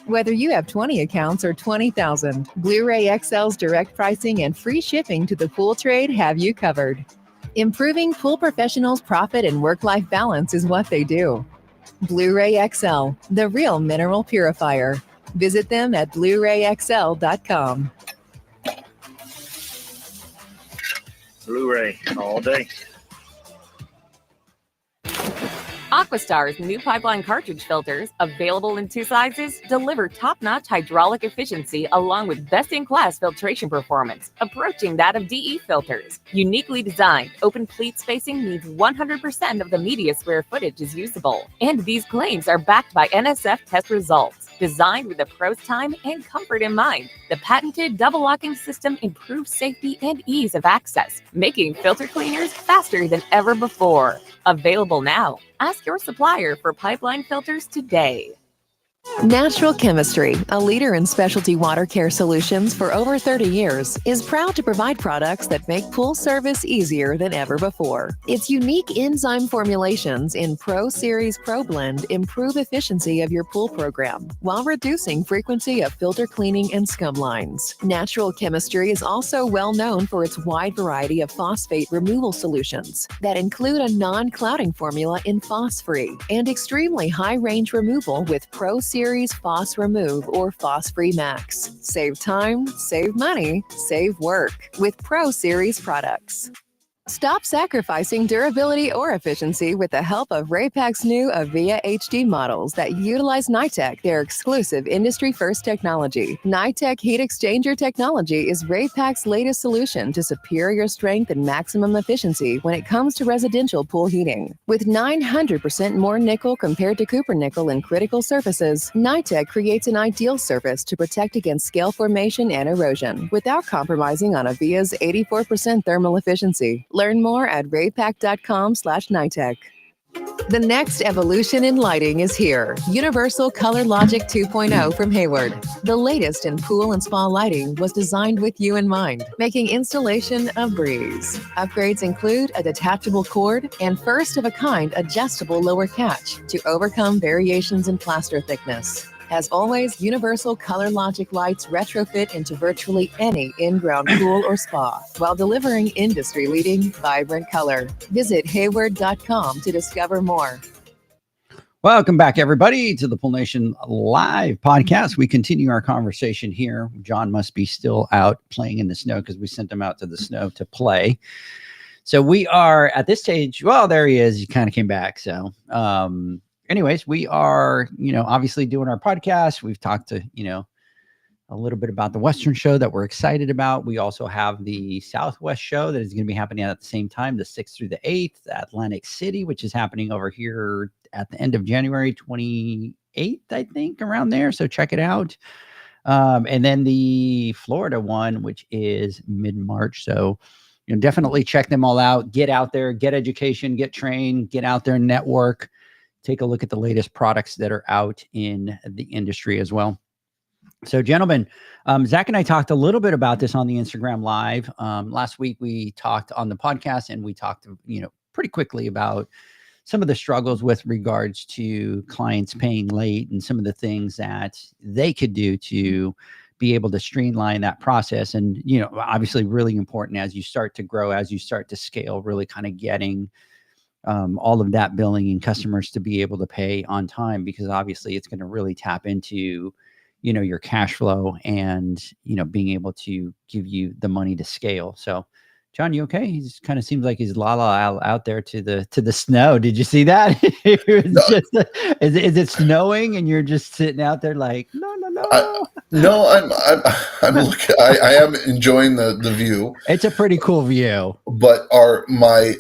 Whether you have 20 accounts or 20,000, Blu-ray XL's direct pricing and free shipping to the pool trade have you covered. Improving pool professionals' profit and work-life balance is what they do. Blu-ray XL, the real mineral purifier. Visit them at BluRayXL.com. Blu-ray all day. Aquastar's new pipeline cartridge filters, available in 2 sizes, deliver top-notch hydraulic efficiency along with best-in-class filtration performance, approaching that of DE filters. Uniquely designed, open pleat spacing means 100% of the media square footage is usable. And these claims are backed by NSF test results. Designed with the pro's time and comfort in mind, the patented double locking system improves safety and ease of access, making filter cleaners faster than ever before. Available now. Ask your supplier for pipeline filters today. Natural Chemistry, a leader in specialty water care solutions for over 30 years, is proud to provide products that make pool service easier than ever before. Its unique enzyme formulations in Pro Series Pro Blend improve efficiency of your pool program while reducing frequency of filter cleaning and scum lines. Natural Chemistry is also well known for its wide variety of phosphate removal solutions that include a non-clouding formula in Phos-Free and extremely high range removal with Pro Series Phos Remove or Phos-Free Max. Save time, save money, save work with Pro Series products. Stop sacrificing durability or efficiency with the help of Raypak's new Avia HD models that utilize NITEC, their exclusive industry-first technology. NITEC heat exchanger technology is Raypak's latest solution to superior strength and maximum efficiency when it comes to residential pool heating. With 900% more nickel compared to copper nickel in critical surfaces, NITEC creates an ideal surface to protect against scale formation and erosion without compromising on Avia's 84% thermal efficiency. Learn more at raypak.com/NITEC. The next evolution in lighting is here. Universal Color Logic 2.0 from Hayward. The latest in pool and spa lighting was designed with you in mind, making installation a breeze. Upgrades include a detachable cord and first-of-a-kind adjustable lower catch to overcome variations in plaster thickness. As always, Universal Color Logic lights retrofit into virtually any in-ground pool or spa while delivering industry-leading, vibrant color. Visit Hayward.com to discover more. Welcome back, everybody, to the Pool Nation Live podcast. We continue our conversation here. John must be still out playing in the snow because we sent him out to the snow to play. So we are at this stage. Well, there he is. He kind of came back. So, anyways, we are, obviously doing our podcast. We've talked to, a little bit about the Western show that we're excited about. We also have the Southwest show that is going to be happening at the same time, the 6th through the 8th, Atlantic City, which is happening over here at the end of January 28th, I think, around there. So check it out. And then the Florida one, which is mid-March. So, definitely check them all out. Get out there, get education, get trained, get out there and network. Take a look at the latest products that are out in the industry as well. So, gentlemen, Zach and I talked a little bit about this on the Instagram Live. Last week, we talked on the podcast, and we talked, pretty quickly about some of the struggles with regards to clients paying late and some of the things that they could do to be able to streamline that process. And, obviously really important as you start to grow, as you start to scale, really kind of getting all of that billing and customers to be able to pay on time, because obviously it's going to really tap into, your cash flow and, being able to give you the money to scale. So, John, you okay? He kind of seems like he's out there to the snow. Did you see that? Is it snowing and you're just sitting out there like, no. I'm looking. I am enjoying the view. It's a pretty cool view. But my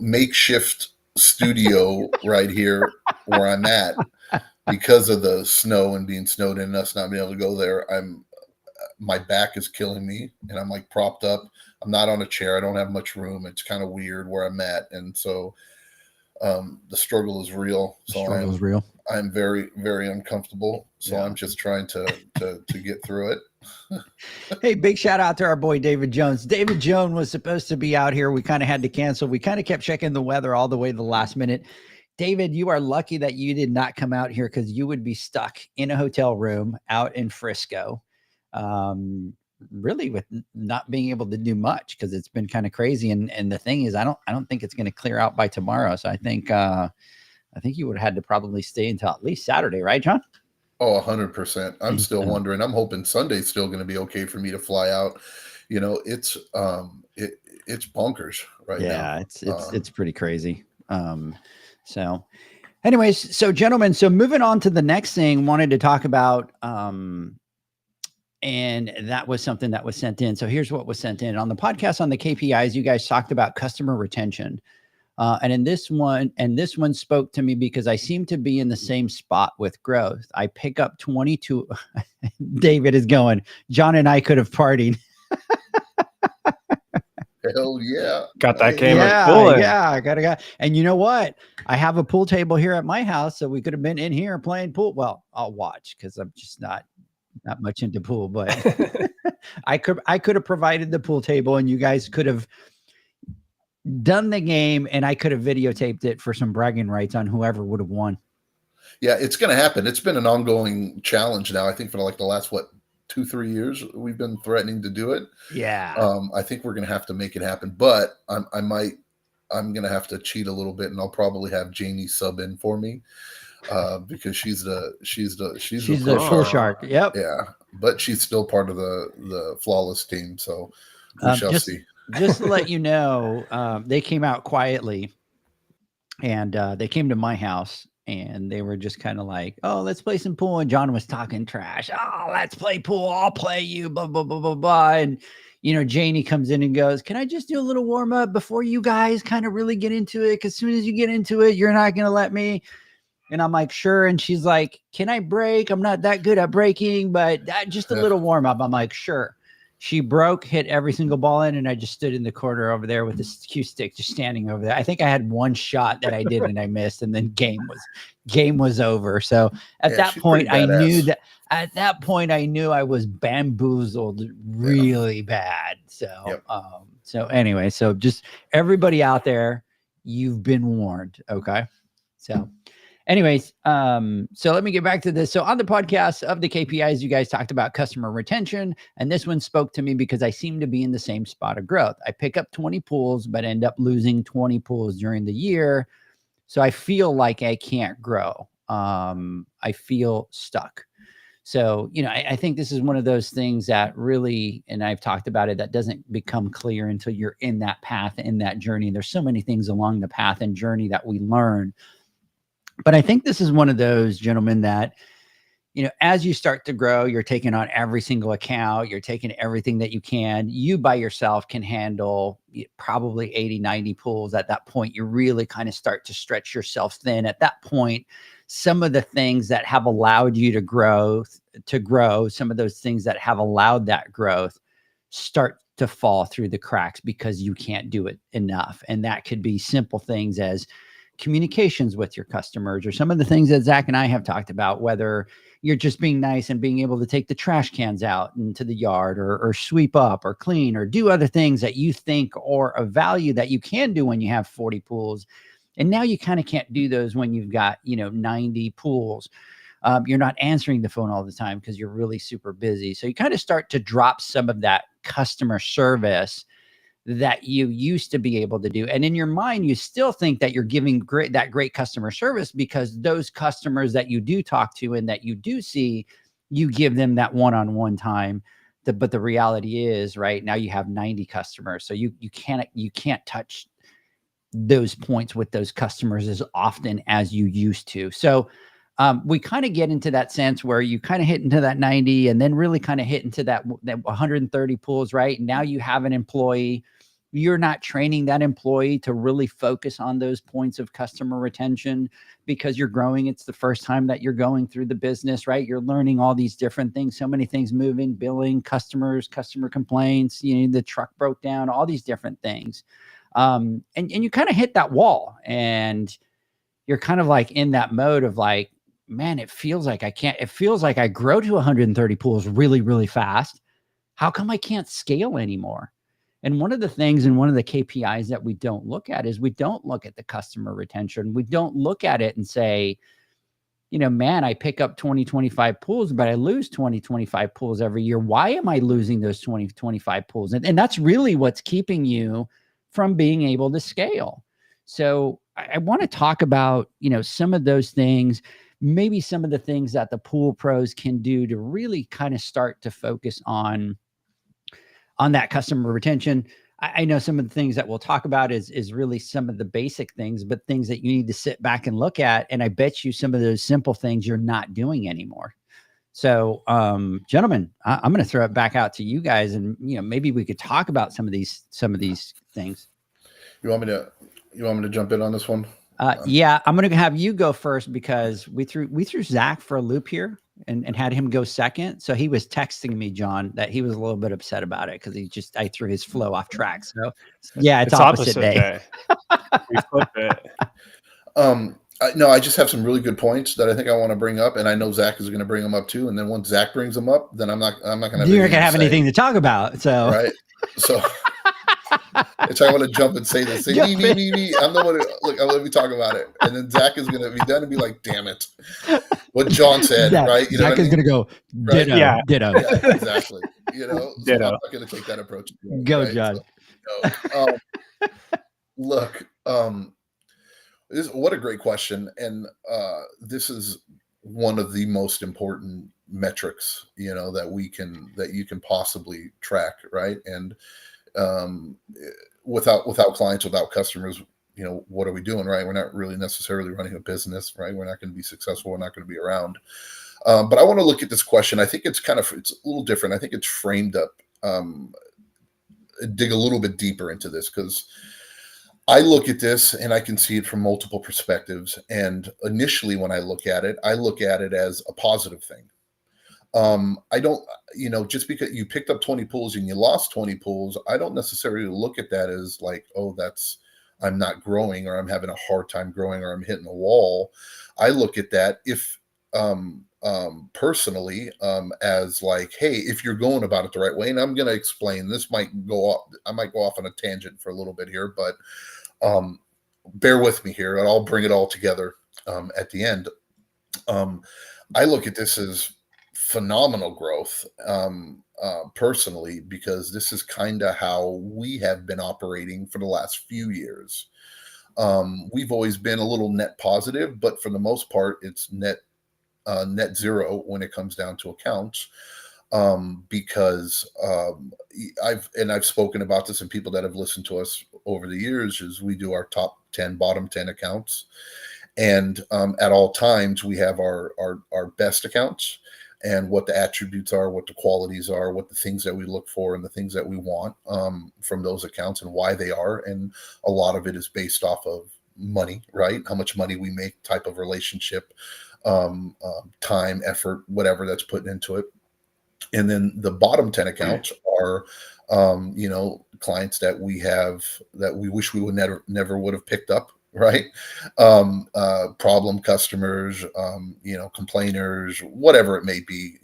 makeshift studio right here where I'm at, because of the snow and being snowed in and us not being able to go there, my back is killing me, and I'm like propped up. I'm not on a chair. I don't have much room. It's kind of weird where I'm at, and so the struggle is real. So I'm very, very uncomfortable. So I'm just trying to get through it. Hey, big shout out to our boy David Jones. David Jones was supposed to be out here. We kind of had to cancel. We kind of kept checking the weather all the way to the last minute. David, you are lucky that you did not come out here, because you would be stuck in a hotel room out in Frisco, really with not being able to do much because it's been kind of crazy. And the thing is, I don't think it's going to clear out by tomorrow. So I think you would have had to probably stay until at least Saturday, right, John? Oh, 100%. I'm still wondering. I'm hoping Sunday's still going to be okay for me to fly out. It's bonkers right now. Yeah, it's pretty crazy. So anyways, so gentlemen, so moving on to the next thing, wanted to talk about, and that was something that was sent in. So here's what was sent in on the podcast. On the KPIs, you guys talked about customer retention. And in this one spoke to me because I seem to be in the same spot with growth. I pick up 22. David is going, John and I could have partied. Hell yeah. Got that game. Yeah, I got. And you know what? I have a pool table here at my house, so we could have been in here playing pool. Well, I'll watch because I'm just not much into pool, but I could have provided the pool table, and you guys could have done the game, and I could have videotaped it for some bragging rights on whoever would have won. Yeah, it's going to happen. It's been an ongoing challenge now, I think, for like the last 2-3 years we've been threatening to do it. Yeah. I think we're going to have to make it happen, but I'm going to have to cheat a little bit, and I'll probably have Jamie sub in for me because she's the full shark. Yep. Yeah, but she's still part of the flawless team, so we shall see. just to let you know, they came out quietly, and they came to my house, and they were just kind of like, "Oh, let's play some pool." And John was talking trash. "Oh, let's play pool. I'll play you." Blah blah blah blah blah. And Janie comes in and goes, "Can I just do a little warm up before you guys kind of really get into it? Because as soon as you get into it, you're not gonna let me." And I'm like, "Sure." And she's like, "Can I break? I'm not that good at breaking, but just a little warm up." I'm like, "Sure." She broke, hit every single ball in, and I just stood in the corner over there with this cue stick, just standing over there. I think I had one shot that I did and I missed, and then game was over. So at that point, I knew I was bamboozled really bad. So so anyway, so just everybody out there, you've been warned. Okay. So anyways, so let me get back to this. So on the podcast of the KPIs, you guys talked about customer retention, and this one spoke to me because I seem to be in the same spot of growth. I pick up 20 pools, but end up losing 20 pools during the year. So I feel like I can't grow. I feel stuck. So, I think this is one of those things that really, and I've talked about it, that doesn't become clear until you're in that path, in that journey. And there's so many things along the path and journey that we learn. But I think this is one of those, gentlemen, that, as you start to grow, you're taking on every single account, you're taking everything that you can. You by yourself can handle probably 80, 90 pools. At that point, you really kind of start to stretch yourself thin. At that point, some of the things that have allowed you to grow, some of those things that have allowed that growth start to fall through the cracks because you can't do it enough. And that could be simple things as communications with your customers, or some of the things that Zach and I have talked about, whether you're just being nice and being able to take the trash cans out into the yard, or sweep up or clean or do other things that you think are of value that you can do when you have 40 pools. And now you kind of can't do those when you've got, 90 pools. You're not answering the phone all the time because you're really super busy. So you kind of start to drop some of that customer service that you used to be able to do. And in your mind, you still think that you're giving great customer service, because those customers that you do talk to and that you do see, you give them that one-on-one time. But the reality is, right now you have 90 customers. So you can't touch those points with those customers as often as you used to. So we kind of get into that sense where you kind of hit into that 90 and then really kind of hit into that 130 pools, right? And now you have an employee. You're not training that employee to really focus on those points of customer retention because you're growing. It's the first time that you're going through the business, right? You're learning all these different things, so many things moving, billing, customers, customer complaints, the truck broke down, all these different things. And you kind of hit that wall, and you're kind of like in that mode of like, man, it feels like I grow to 130 pools really, really fast. How come I can't scale anymore? And one of the things, and one of the KPIs that we don't look at, is we don't look at the customer retention. We don't look at it and say, man, I pick up 20, 25 pools, but I lose 20, 25 pools every year. Why am I losing those 20, 25 pools? And that's really what's keeping you from being able to scale. So I want to talk about, some of those things, maybe some of the things that the pool pros can do to really kind of start to focus on that customer retention. I know some of the things that we'll talk about is really some of the basic things, but things that you need to sit back and look at. And I bet you some of those simple things you're not doing anymore. So, gentlemen, I'm going to throw it back out to you guys, and maybe we could talk about some of these things. You want me to jump in on this one? Yeah, I'm going to have you go first, because we threw Zach for a loop here and had him go second. So he was texting me, John, that he was a little bit upset about it because I threw his flow off track. So yeah, it's opposite day. We flip it. No, I just have some really good points that I think I want to bring up, and I know Zach is going to bring them up too. And then once Zach brings them up, then I'm not going to. You're not going to have anything to talk about. So right. So I want to jump and say this. Say me. I'm the one who, look. Let me talk about it, and then Zach is going to be done and be like, "Damn it, what John said." Right? Zach is going to go ditto. Right? Yeah. Ditto. Yeah, exactly. So I'm not going to take that approach. Go, right? John. So, look. What a great question, and this is one of the most important metrics, that you can possibly track, right? And without clients, without customers, what are we doing, right? We're not really necessarily running a business, right? We're not going to be successful. We're not going to be around. But I want to look at this question. I think it's a little different. I think it's framed up, dig a little bit deeper into this, because I look at this and I can see it from multiple perspectives. And initially, when I look at it as a positive thing. I don't, just because you picked up 20 pools and you lost 20 pools, I don't necessarily look at that as like, oh, I'm not growing, or I'm having a hard time growing, or I'm hitting a wall. I look at that personally, as like, hey, if you're going about it the right way, and I'm going to explain, I might go off on a tangent for a little bit here, but bear with me here, and I'll bring it all together at the end. I look at this as phenomenal growth, personally, because this is kind of how we have been operating for the last few years. We've always been a little net positive, but for the most part, it's net zero when it comes down to accounts. Because I've spoken about this, and people that have listened to us over the years, is we do our top 10, bottom 10 accounts. And at all times, we have our best accounts, and what the attributes are, what the qualities are, what the things that we look for, and the things that we want from those accounts, and why they are. And a lot of it is based off of money, right? How much money we make, type of relationship, time, effort, whatever that's put into it. And then the bottom 10 accounts are, clients that we have that we wish we would never would have picked up, right? Problem customers, complainers, whatever it may be,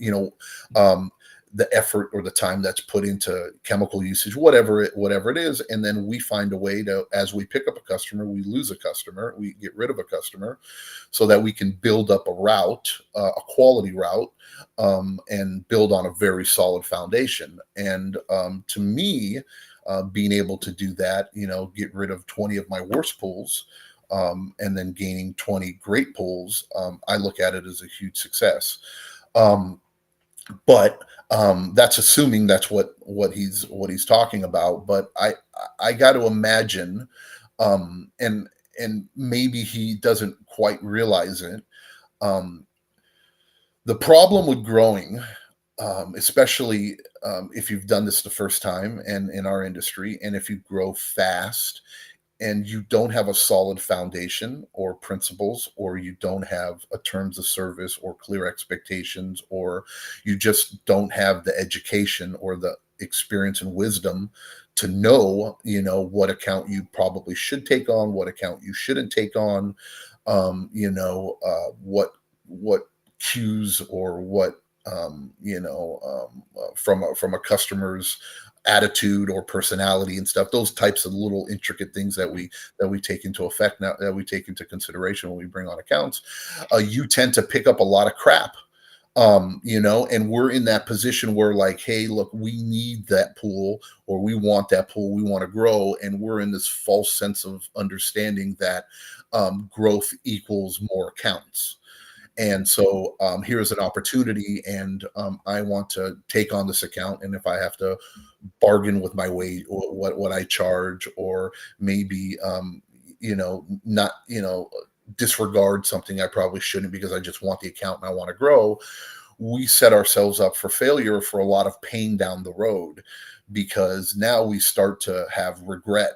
the effort or the time that's put into chemical usage, whatever it is. And then we find a way to, as we pick up a customer, we lose a customer, we get rid of a customer, so that we can build up a route, a quality route, and build on a very solid foundation. And to me, being able to do that, get rid of 20 of my worst pools, and then gaining 20 great pools, I look at it as a huge success. But that's assuming that's what he's talking about. But I got to imagine, and maybe he doesn't quite realize it. The problem with growing, especially if you've done this the first time, and in our industry, and if you grow fast and you don't have a solid foundation or principles, or you don't have a terms of service or clear expectations, or you just don't have the education or the experience and wisdom to know, what account you probably should take on, what account you shouldn't take on, what cues, or what, from a customer's attitude or personality and stuff, those types of little intricate things that we take into effect now, that we take into consideration when we bring on accounts, you tend to pick up a lot of crap, and we're in that position where, like, hey, look, we need that pool, or we want that pool, we want to grow, and we're in this false sense of understanding that growth equals more accounts. And so here's an opportunity, and I want to take on this account. And if I have to bargain with my wage, or what I charge, or maybe not disregard something I probably shouldn't, because I just want the account and I want to grow, we set ourselves up for failure, for a lot of pain down the road, because now we start to have regret,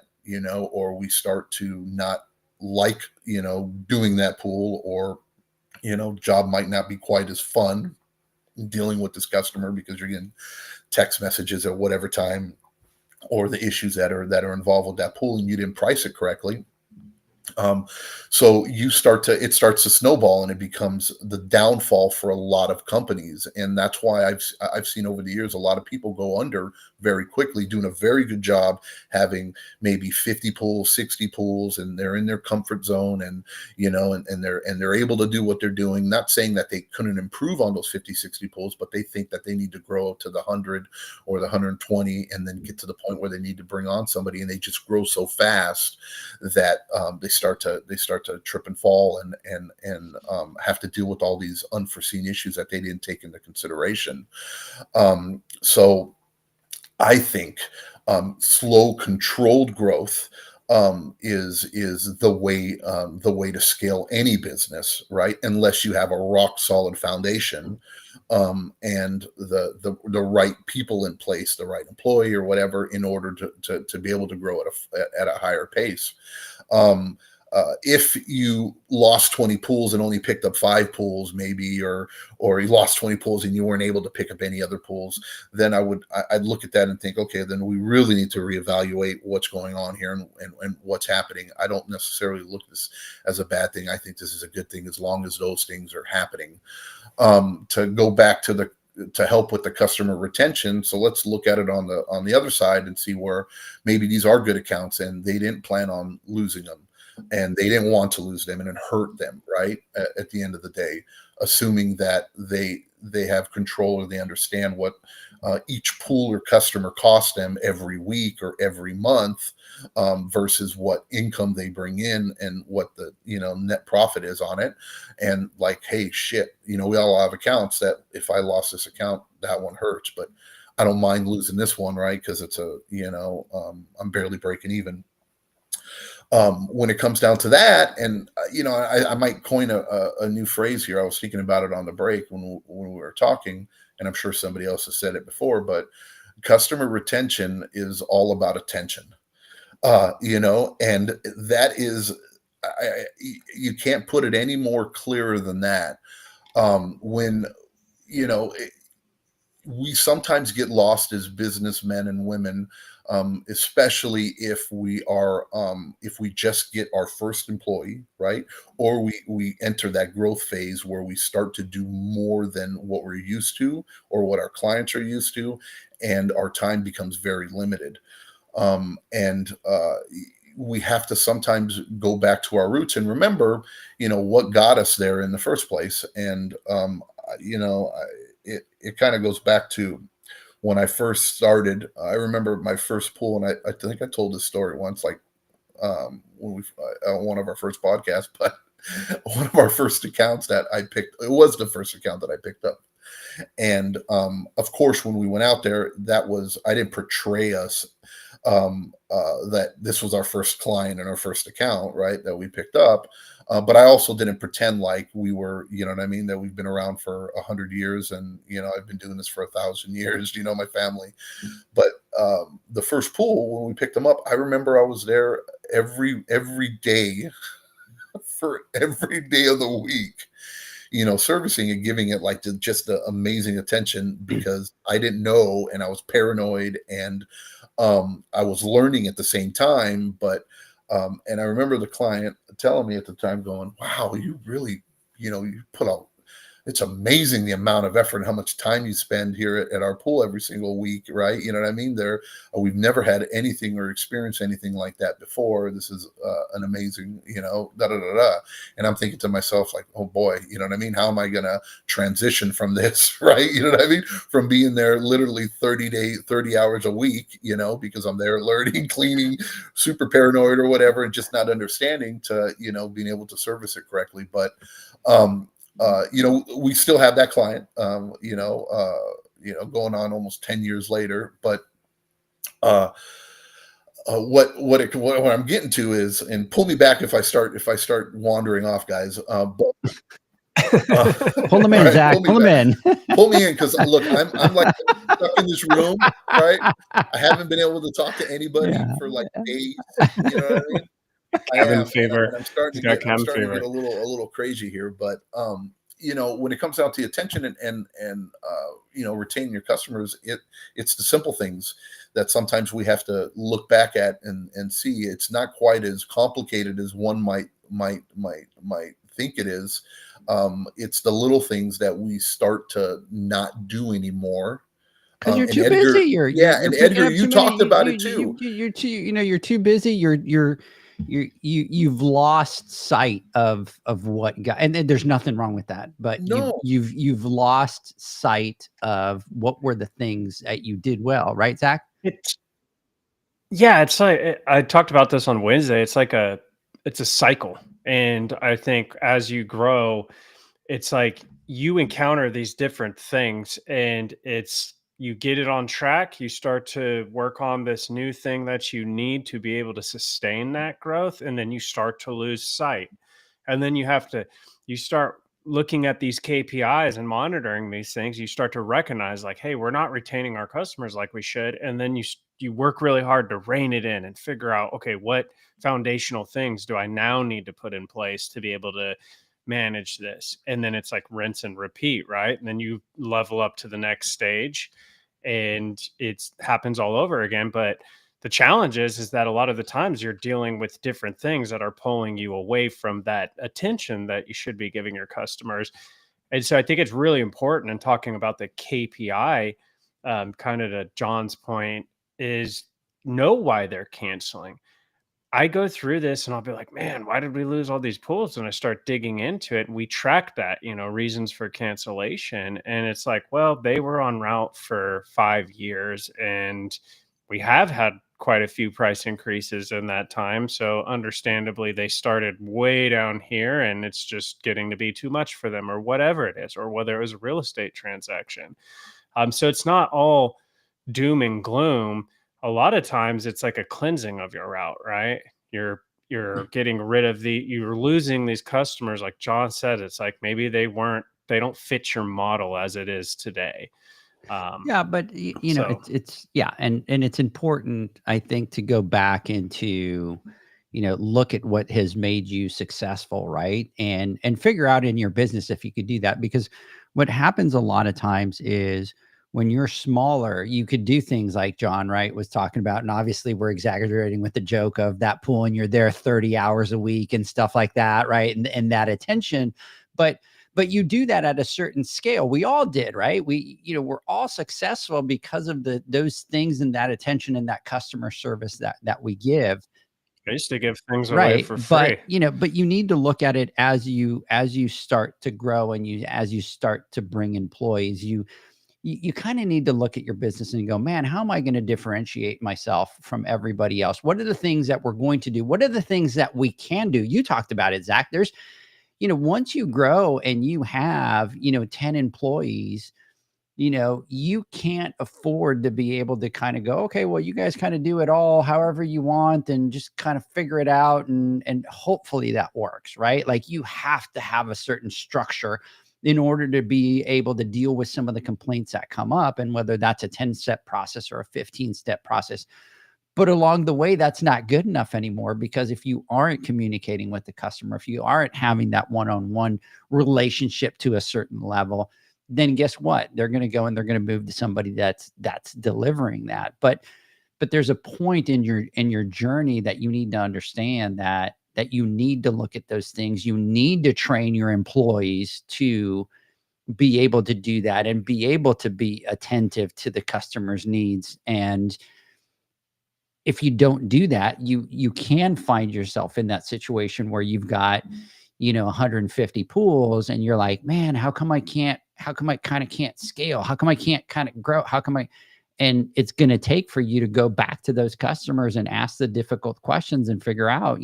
or we start to not like doing that pool, or job might not be quite as fun dealing with this customer, because you're getting text messages at whatever time, or the issues that are involved with that pool, and you didn't price it correctly. So it starts to snowball, and it becomes the downfall for a lot of companies. And that's why I've seen over the years a lot of people go under very quickly, doing a very good job, having maybe 50 pools, 60 pools, and they're in their comfort zone, and they're able to do what they're doing. Not saying that they couldn't improve on those 50, 60 pools, but they think that they need to grow to the 100 or the 120, and then get to the point where they need to bring on somebody, and they just grow so fast that they start to trip and fall, and have to deal with all these unforeseen issues that they didn't take into consideration. So I think Slow, controlled growth is the way to scale any business, right? Unless you have a rock solid foundation, and the right people in place, the right employee or whatever, in order to be able to grow at a higher pace. If you lost 20 pools and only picked up 5 pools, maybe, or you lost 20 pools and you weren't able to pick up any other pools, then I'd look at that and think, okay, then we really need to reevaluate what's going on here and what's happening. I don't necessarily look at this as a bad thing. I think this is a good thing as long as those things are happening. To go back to help with the customer retention. So let's look at it on the other side and see where maybe these are good accounts and they didn't plan on losing them, and they didn't want to lose them, and it hurt them, right? At the end of the day, assuming that they have control, or they understand what each pool or customer costs them every week or every month, versus what income they bring in and what the net profit is on it. And like, hey, shit, we all have accounts that if I lost this account, that one hurts, but I don't mind losing this one, right? Because it's I'm barely breaking even. When it comes down to that, and I might coin a new phrase here. I was thinking about it on the break when we were talking, and I'm sure somebody else has said it before, but customer retention is all about attention. And that is, you can't put it any more clearer than that. When we sometimes get lost as businessmen and women, especially if we just get our first employee, right? Or we enter that growth phase where we start to do more than what we're used to or what our clients are used to, and our time becomes very limited. We have to sometimes go back to our roots and remember, what got us there in the first place. And, it kind of goes back to when I first started. I remember my first pool, and I think I told this story once, like when we one of our first podcasts, but one of our first accounts that I picked, it was the first account that I picked up. And of course, when we went out there, I didn't portray us that this was our first client and our first account, right, that we picked up. But I also didn't pretend like we were, that we've been around for 100 years and, I've been doing this for 1,000 years, my family. But the first pool, when we picked them up, I remember I was there every day for every day of the week, servicing and giving it like just the amazing attention, because I didn't know, and I was paranoid, and I was learning at the same time. But and I remember the client telling me at the time, going, wow, you really, you put out, it's amazing the amount of effort and how much time you spend here at our pool every single week, right? You know what I mean? We've never had anything or experienced anything like that before. This is an amazing, And I'm thinking to myself, like, oh boy, you know what I mean? How am I going to transition from this, right? You know what I mean? From being there literally 30 hours a week, because I'm there learning, cleaning, super paranoid or whatever, and just not understanding, to, being able to service it correctly. But, we still have that client, going on almost 10 years later. But what I'm getting to is, and pull me back if I start wandering off, guys. Pull them in, right, Zach. Pull them in. Pull me in, because look, I'm like stuck in this room, right? I haven't been able to talk to anybody for like days. You know what I mean? Cabin fever. I'm starting to get a little crazy here, but when it comes down to attention and retaining your customers, it's the simple things that sometimes we have to look back at and see. It's not quite as complicated as one might think it is. It's the little things that we start to not do anymore. Because you're too busy. And Edgar, you talked about it too. You're too busy. You've lost sight of what got, and there's nothing wrong with that, but no. you've lost sight of what were the things that you did well, right, Zach? It's like, I talked about this on Wednesday. It's a cycle. And I think as you grow, it's like you encounter these different things, and it's you get it on track, you start to work on this new thing that you need to be able to sustain that growth, and then you start to lose sight. And then you start looking at these KPIs and monitoring these things. You start to recognize like, hey, we're not retaining our customers like we should. And then you work really hard to rein it in and figure out, okay, what foundational things do I now need to put in place to be able to manage this? And then it's like rinse and repeat, right? And then you level up to the next stage and it happens all over again. But the challenge is that a lot of the times you're dealing with different things that are pulling you away from that attention that you should be giving your customers. And so I think it's really important in talking about the KPI, kind of to John's point, is know why they're canceling. I go through this and I'll be like, man, why did we lose all these pools? And I start digging into it and we track that, reasons for cancellation. And it's like, well, they were on route for 5 years and we have had quite a few price increases in that time. So understandably, they started way down here and it's just getting to be too much for them or whatever it is, or whether it was a real estate transaction. So it's not all doom and gloom. A lot of times it's like a cleansing of your route, right? You're getting rid of you're losing these customers. Like John said, it's like maybe they don't fit your model as it is today. Yeah, but it's yeah, and it's important, I think, to go back into, look at what has made you successful, right? And figure out in your business if you could do that, because what happens a lot of times is when you're smaller, you could do things like John, right, was talking about, and obviously we're exaggerating with the joke of that pool and you're there 30 hours a week and stuff like that, right? And that attention, but you do that at a certain scale. We all did, right? We're all successful because of those things and that attention and that customer service that we give. I used to give things away Right. for free. But you need to look at it as you start to grow and as you start to bring employees, you kind of need to look at your business and go, man, how am I going to differentiate myself from everybody else? What are the things that we're going to do? What are the things that we can do? You talked about it, Zach. There's, once you grow and you have, 10 employees, you can't afford to be able to kind of go, okay, well, you guys kind of do it all however you want and just kind of figure it out. And hopefully that works, right? Like you have to have a certain structure in order to be able to deal with some of the complaints that come up, and whether that's a 10-step process or a 15-step process. But along the way, that's not good enough anymore, because if you aren't communicating with the customer, if you aren't having that one-on-one relationship to a certain level, then guess what? They're going to go and they're going to move to somebody that's delivering that. But there's a point in your journey that you need to understand that you need to look at those things. You need to train your employees to be able to do that and be able to be attentive to the customer's needs. And if you don't do that, you can find yourself in that situation where you've got, 150 pools and you're like, man, how come I kind of can't scale? How come I can't kind of grow? And it's going to take for you to go back to those customers and ask the difficult questions and figure out,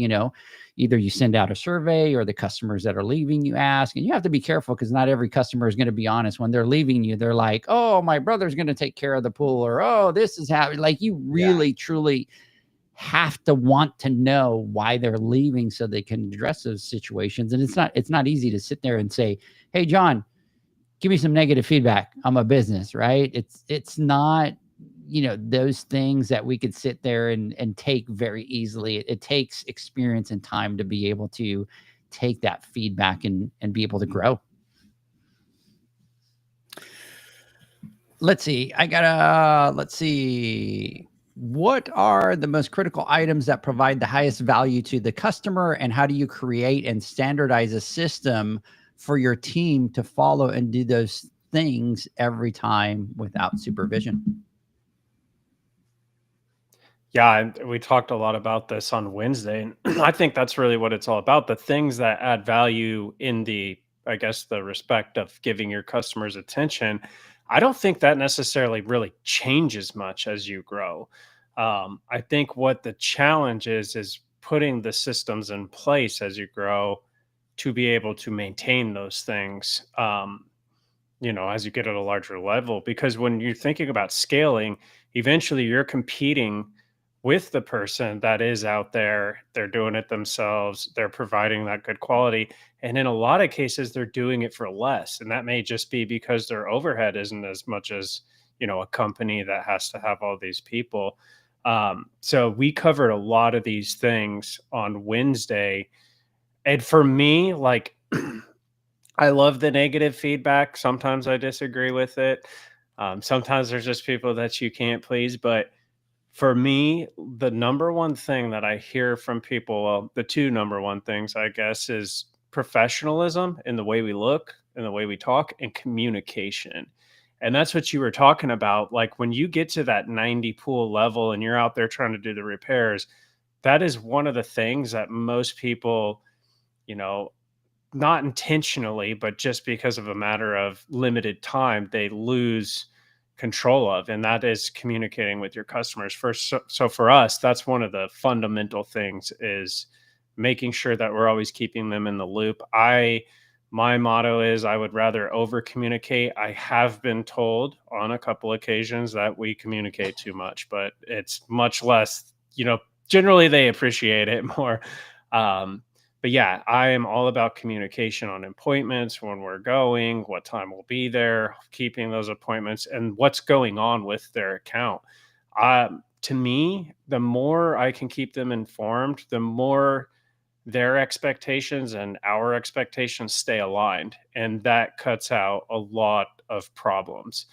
either you send out a survey or the customers that are leaving you ask. And you have to be careful, because not every customer is going to be honest. When they're leaving you, they're like, oh, my brother's going to take care of the pool, or, oh, this is how, like, you really, truly have to want to know why they're leaving so they can address those situations. And it's not easy to sit there and say, hey, John, give me some negative feedback on my business, right? It's not, those things that we could sit there and take very easily. It takes experience and time to be able to take that feedback and be able to grow. Let's see. Let's see. What are the most critical items that provide the highest value to the customer, and how do you create and standardize a system for your team to follow and do those things every time without supervision? Yeah, and we talked a lot about this on Wednesday, and I think that's really what it's all about. The things that add value in the respect of giving your customers attention. I don't think that necessarily really changes much as you grow. I think what the challenge is putting the systems in place as you grow to be able to maintain those things. as you get at a larger level, because when you're thinking about scaling, eventually you're competing with the person that is out there. They're doing it themselves. They're providing that good quality. And in a lot of cases, they're doing it for less. And that may just be because their overhead isn't as much as, a company that has to have all these people. So we covered a lot of these things on Wednesday. And for me, like, I love the negative feedback. Sometimes I disagree with it. Sometimes there's just people that you can't please. But for me, the number one thing that I hear from people, well, the two number one things, I guess, is professionalism in the way we look, in the way we talk, and communication. And that's what you were talking about. Like when you get to that 90 pool level and you're out there trying to do the repairs, that is one of the things that most people, you know, not intentionally, but just because of a matter of limited time, they lose control of, and that is communicating with your customers first. So for us, that's one of the fundamental things, is making sure that we're always keeping them in the loop. My motto is I would rather over communicate. I have been told on a couple occasions that we communicate too much, but it's much less, generally they appreciate it more. But yeah, I am all about communication on appointments, when we're going, what time we'll be there, keeping those appointments, and what's going on with their account. To me, the more I can keep them informed, the more their expectations and our expectations stay aligned. And that cuts out a lot of problems.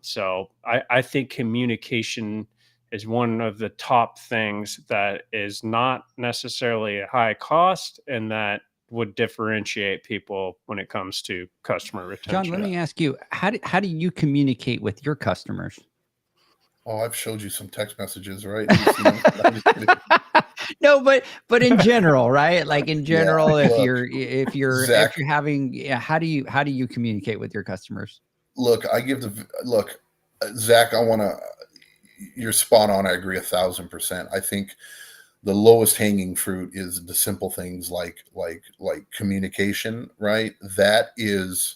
So I think communication is one of the top things that is not necessarily a high cost, and that would differentiate people when it comes to customer retention. John, let me ask you, how do you communicate with your customers? Oh, I've showed you some text messages, right? No, but in general, right? Like in general, Yeah, if you're having, how do you communicate with your customers? Look, Zach, you're spot on. I agree 1,000%. I think the lowest hanging fruit is the simple things like communication, right? That is,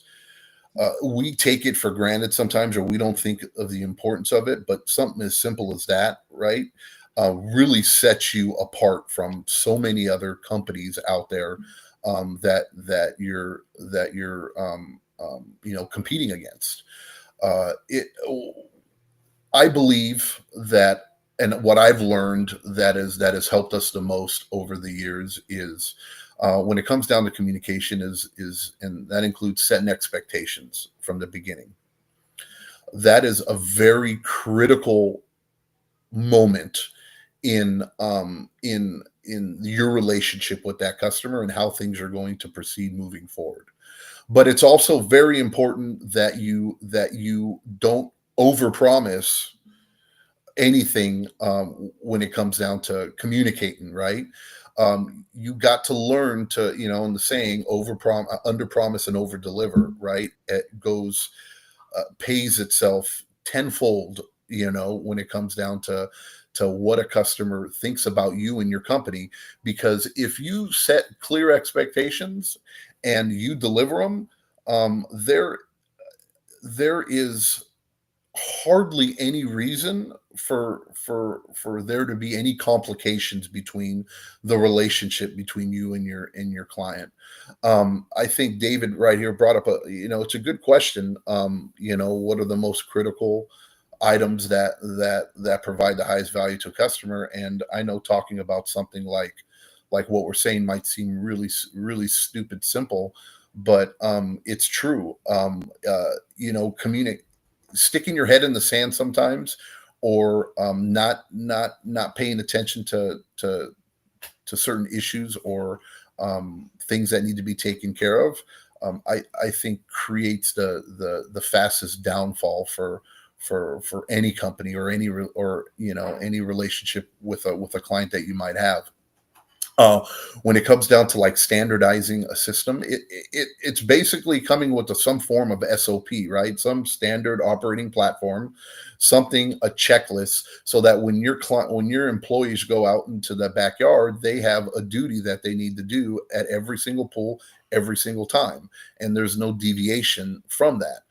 we take it for granted sometimes, or we don't think of the importance of it, but something as simple as that, right? Really sets you apart from so many other companies out there that you're competing against. I believe that, and what I've learned that has helped us the most over the years is when it comes down to communication is, and that includes setting expectations from the beginning. That is a very critical moment in your relationship with that customer and how things are going to proceed moving forward. But it's also very important that you don't overpromise anything when it comes down to communicating, right? You got to learn to, in the saying, under promise and over deliver, right? It pays itself tenfold, when it comes down to what a customer thinks about you and your company. Because if you set clear expectations and you deliver them, there is hardly any reason for there to be any complications between the relationship between you and your client. I think David right here brought up it's a good question. What are the most critical items that provide the highest value to a customer? And I know talking about something like what we're saying might seem really, really stupid simple, but it's true. Sticking your head in the sand sometimes, or not paying attention to certain issues or things that need to be taken care of, I think creates the fastest downfall for any company or any relationship with a client that you might have. When it comes down to like standardizing a system, it's basically coming with some form of SOP, right? Some standard operating platform, something, a checklist, so that when your employees go out into the backyard, they have a duty that they need to do at every single pool, every single time, and there's no deviation from that.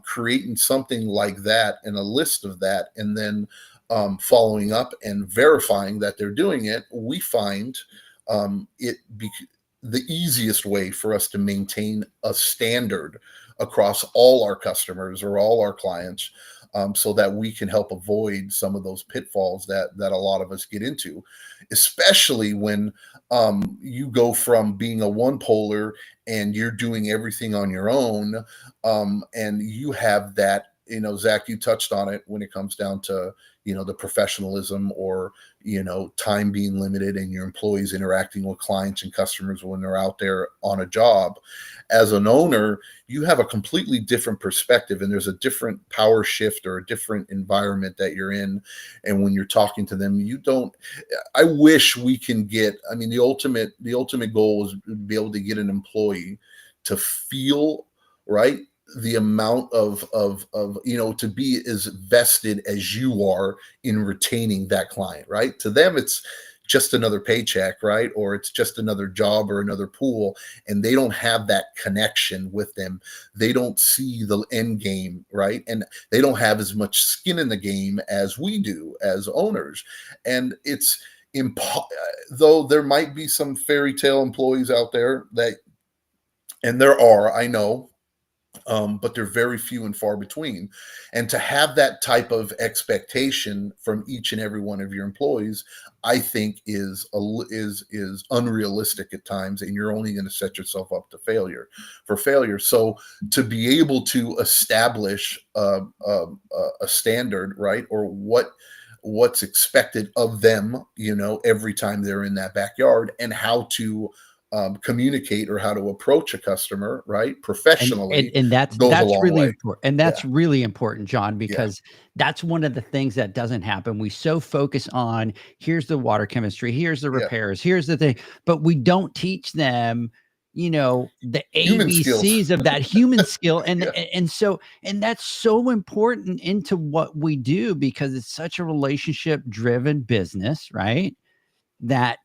Creating something like that and a list of that, and then following up and verifying that they're doing it, we find the easiest way for us to maintain a standard across all our customers or all our clients, so that we can help avoid some of those pitfalls that a lot of us get into, especially when you go from being a one polar and you're doing everything on your own, and you have that, Zach, you touched on it when it comes down to, the professionalism, or, time being limited, and your employees interacting with clients and customers when they're out there on a job. As an owner, you have a completely different perspective, and there's a different power shift or a different environment that you're in. And when you're talking to them, I wish we can get, the ultimate goal is to be able to get an employee to feel, right, the amount of to be as vested as you are in retaining that client, right? To them, it's just another paycheck, right? Or it's just another job or another pool, and they don't have that connection with them. They don't see the end game, right? And they don't have as much skin in the game as we do as owners. And it's though there might be some fairy tale employees out there and there are, I know, but they're very few and far between. And to have that type of expectation from each and every one of your employees, I think is unrealistic at times, and you're only going to set yourself up for failure. So to be able to establish a standard, right, or what's expected of them, every time they're in that backyard, and how to communicate or how to approach a customer, right, professionally, and that's really important. And that's really important, John, because that's one of the things that doesn't happen. We so focus on, here's the water chemistry, here's the repairs, here's the thing, but we don't teach them, the ABCs of that human skill. And so that's so important into what we do, because it's such a relationship driven business, right? That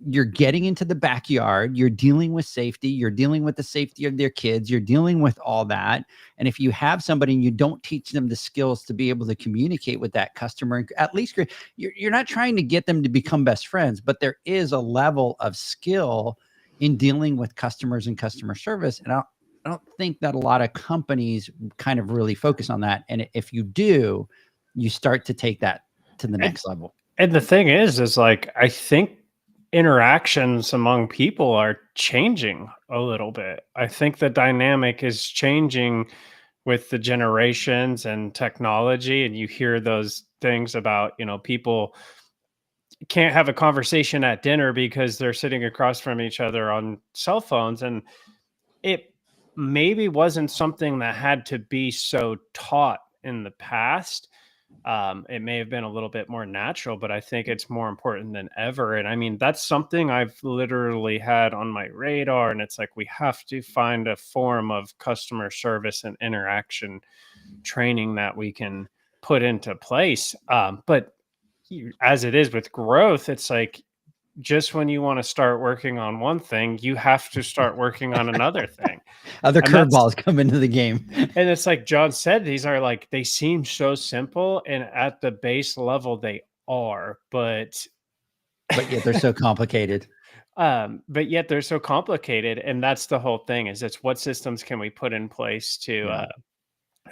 you're getting into the backyard, you're dealing with safety, you're dealing with the safety of their kids, you're dealing with all that. And if you have somebody and you don't teach them the skills to be able to communicate with that customer, at least you're not trying to get them to become best friends, but there is a level of skill in dealing with customers and customer service. And I don't think that a lot of companies kind of really focus on that. And if you do, you start to take that to the next level. And the thing is like, I think interactions among people are changing a little bit. I think the dynamic is changing with the generations and technology. And you hear those things about, people can't have a conversation at dinner because they're sitting across from each other on cell phones. And it maybe wasn't something that had to be so taught in the past. It may have been a little bit more natural, but I think it's more important than ever. And that's something I've literally had on my radar. And it's like, we have to find a form of customer service and interaction training that we can put into place. But as it is with growth, it's like, just when you want to start working on one thing, you have to start working on another thing. Other curveballs come into the game. And it's like John said, these are like, they seem so simple, and at the base level they are, but yet they're so complicated. And that's the whole thing, is it's what systems can we put in place to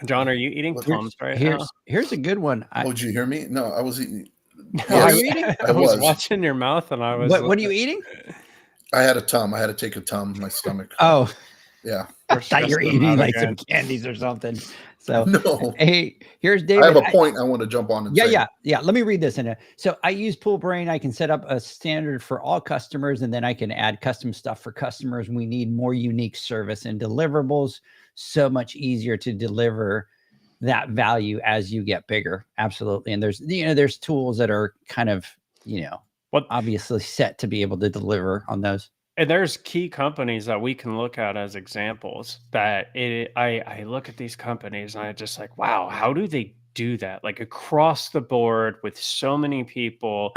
John, are you eating Tums right now? Here's a good one. Did you hear me? No, I was eating. Are you eating? I was watching your mouth, and I was. What are you eating? I had a Tum. I had to take a Tum. My stomach. Oh, yeah. I thought you were eating like some candies or something. So no. Hey, here's David. I have a point I want to jump on. And say. Yeah. Let me read this in it. So I use Pool Brain. I can set up a standard for all customers, and then I can add custom stuff for customers. We need more unique service and deliverables. So much easier to deliver that value as you get bigger. Absolutely. And there's tools that are kind of, What obviously set to be able to deliver on those. And there's key companies that we can look at as examples that I look at these companies and I just like, wow, how do they do that? Like across the board with so many people.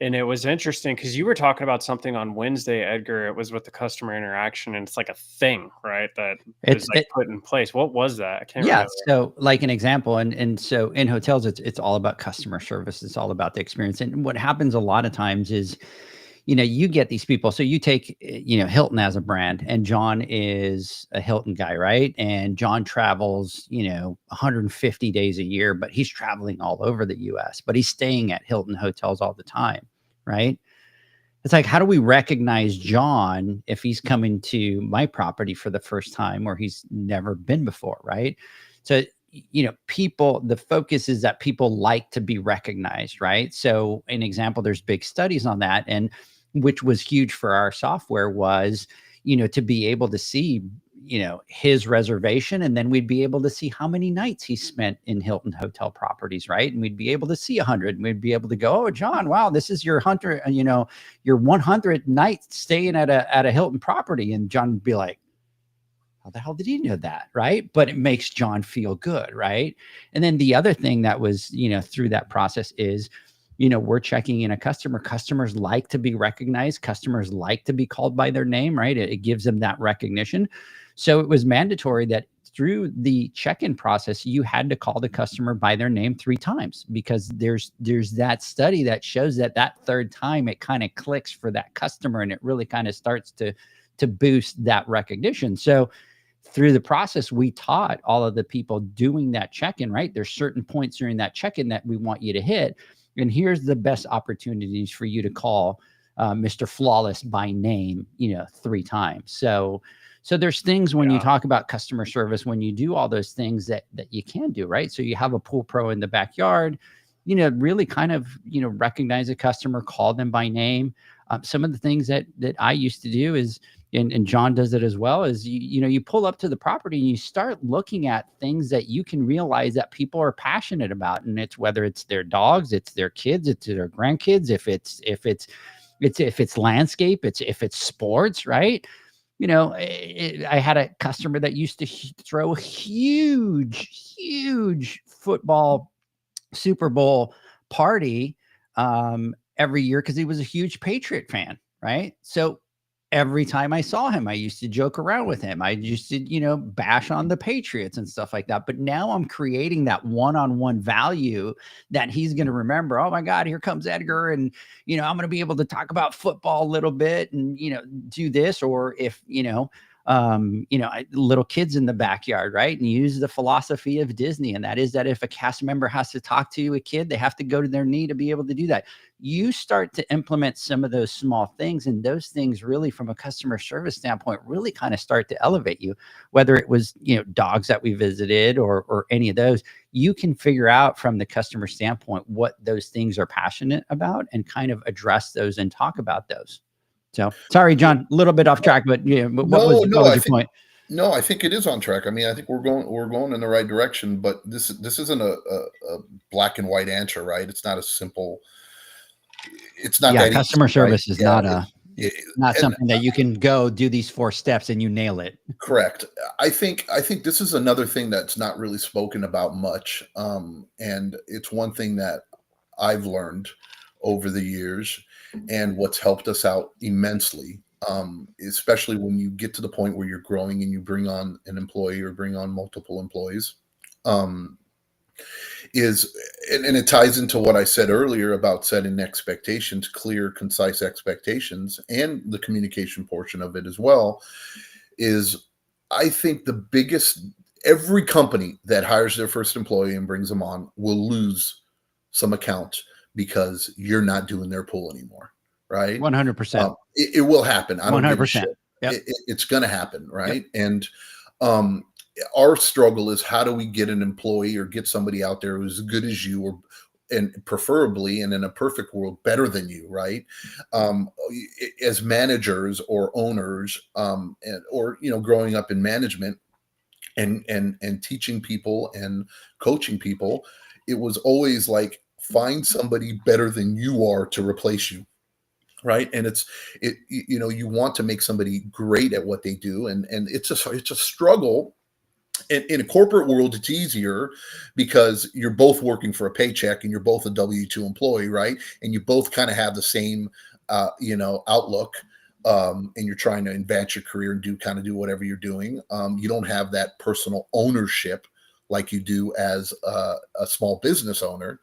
And it was interesting because you were talking about something on Wednesday, Edgar. It was with the customer interaction, and it's like a thing, right? That is It's like put in place. What was that? I can't Yeah. remember. So like an example, and so in hotels, it's all about customer service. It's all about the experience. And what happens a lot of times is, you get these people. So you take, Hilton as a brand, and John is a Hilton guy, right? And John travels, 150 days a year, but he's traveling all over the US, but he's staying at Hilton hotels all the time, right? It's like, how do we recognize John if he's coming to my property for the first time or he's never been before, right? So, people, the focus is that people like to be recognized, right? So, an example, there's big studies on that, and which was huge for our software was, to be able to see, his reservation, and then we'd be able to see how many nights he spent in Hilton hotel properties, right? And we'd be able to see 100, and we'd be able to go, oh, John, wow, this is your 100, your 100th night staying at a Hilton property. And John would be like, how the hell did he know that? Right. But it makes John feel good. Right. And then the other thing that was, through that process is, we're checking in a customer. Customers like to be recognized. Customers like to be called by their name, right? It gives them that recognition. So it was mandatory that through the check-in process, you had to call the customer by their name 3 times, because there's that study that shows that third time it kind of clicks for that customer, and it really kind of starts to boost that recognition. So through the process, we taught all of the people doing that check-in, right? There's certain points during that check-in that we want you to hit. And here's the best opportunities for you to call Mr. Flawless by name, 3 times. So there's things when you talk about customer service, when you do all those things that you can do, right? So you have a pool pro in the backyard, really kind of, recognize a customer, call them by name. Some of the things that I used to do is, and John does it as well, is you pull up to the property and you start looking at things that you can realize that people are passionate about, and it's whether it's their dogs, it's their kids, it's their grandkids, if it's landscape, if it's sports, right? I had a customer that used to throw a huge football Super Bowl party every year because he was a huge Patriot fan, right? So every time I saw him, I used to joke around with him. I used to, bash on the Patriots and stuff like that. But now I'm creating that one-on-one value that he's going to remember. Oh my God, here comes Edgar. And, I'm going to be able to talk about football a little bit and, do this. Or if, little kids in the backyard, right? And use the philosophy of Disney. And that is that if a cast member has to talk to a kid, they have to go to their knee to be able to do that. You start to implement some of those small things, and those things really, from a customer service standpoint, really kind of start to elevate you, whether it was, dogs that we visited or any of those. You can figure out from the customer standpoint what those things are passionate about and kind of address those and talk about those. So sorry, John, a little bit off track, but what was your point? No, I think it is on track. I mean, I think we're going in the right direction, but this isn't a black and white answer, right? It's not a simple. It's not that customer easy, service right? is not something that you can go do these 4 steps and you nail it. Correct. I think this is another thing that's not really spoken about much, and it's one thing that I've learned over the years, and what's helped us out immensely, especially when you get to the point where you're growing and you bring on an employee or bring on multiple employees, is, and it ties into what I said earlier about setting expectations, clear, concise expectations, and the communication portion of it as well, is I think every company that hires their first employee and brings them on will lose some accounts because you're not doing their pool anymore, right? 100%. It will happen. I don't 100%. Yep. It's going to happen, right? Yep. And our struggle is, how do we get an employee or get somebody out there who's as good as you, and preferably, and in a perfect world, better than you, right? As managers or owners, or growing up in management and teaching people and coaching people, it was always like, find somebody better than you are to replace you, right? And you want to make somebody great at what they do, and it's a struggle. In a corporate world, it's easier because you're both working for a paycheck and you're both a W-2 employee, right? And you both kind of have the same outlook, and you're trying to advance your career and do whatever you're doing. You don't have that personal ownership like you do as a small business owner.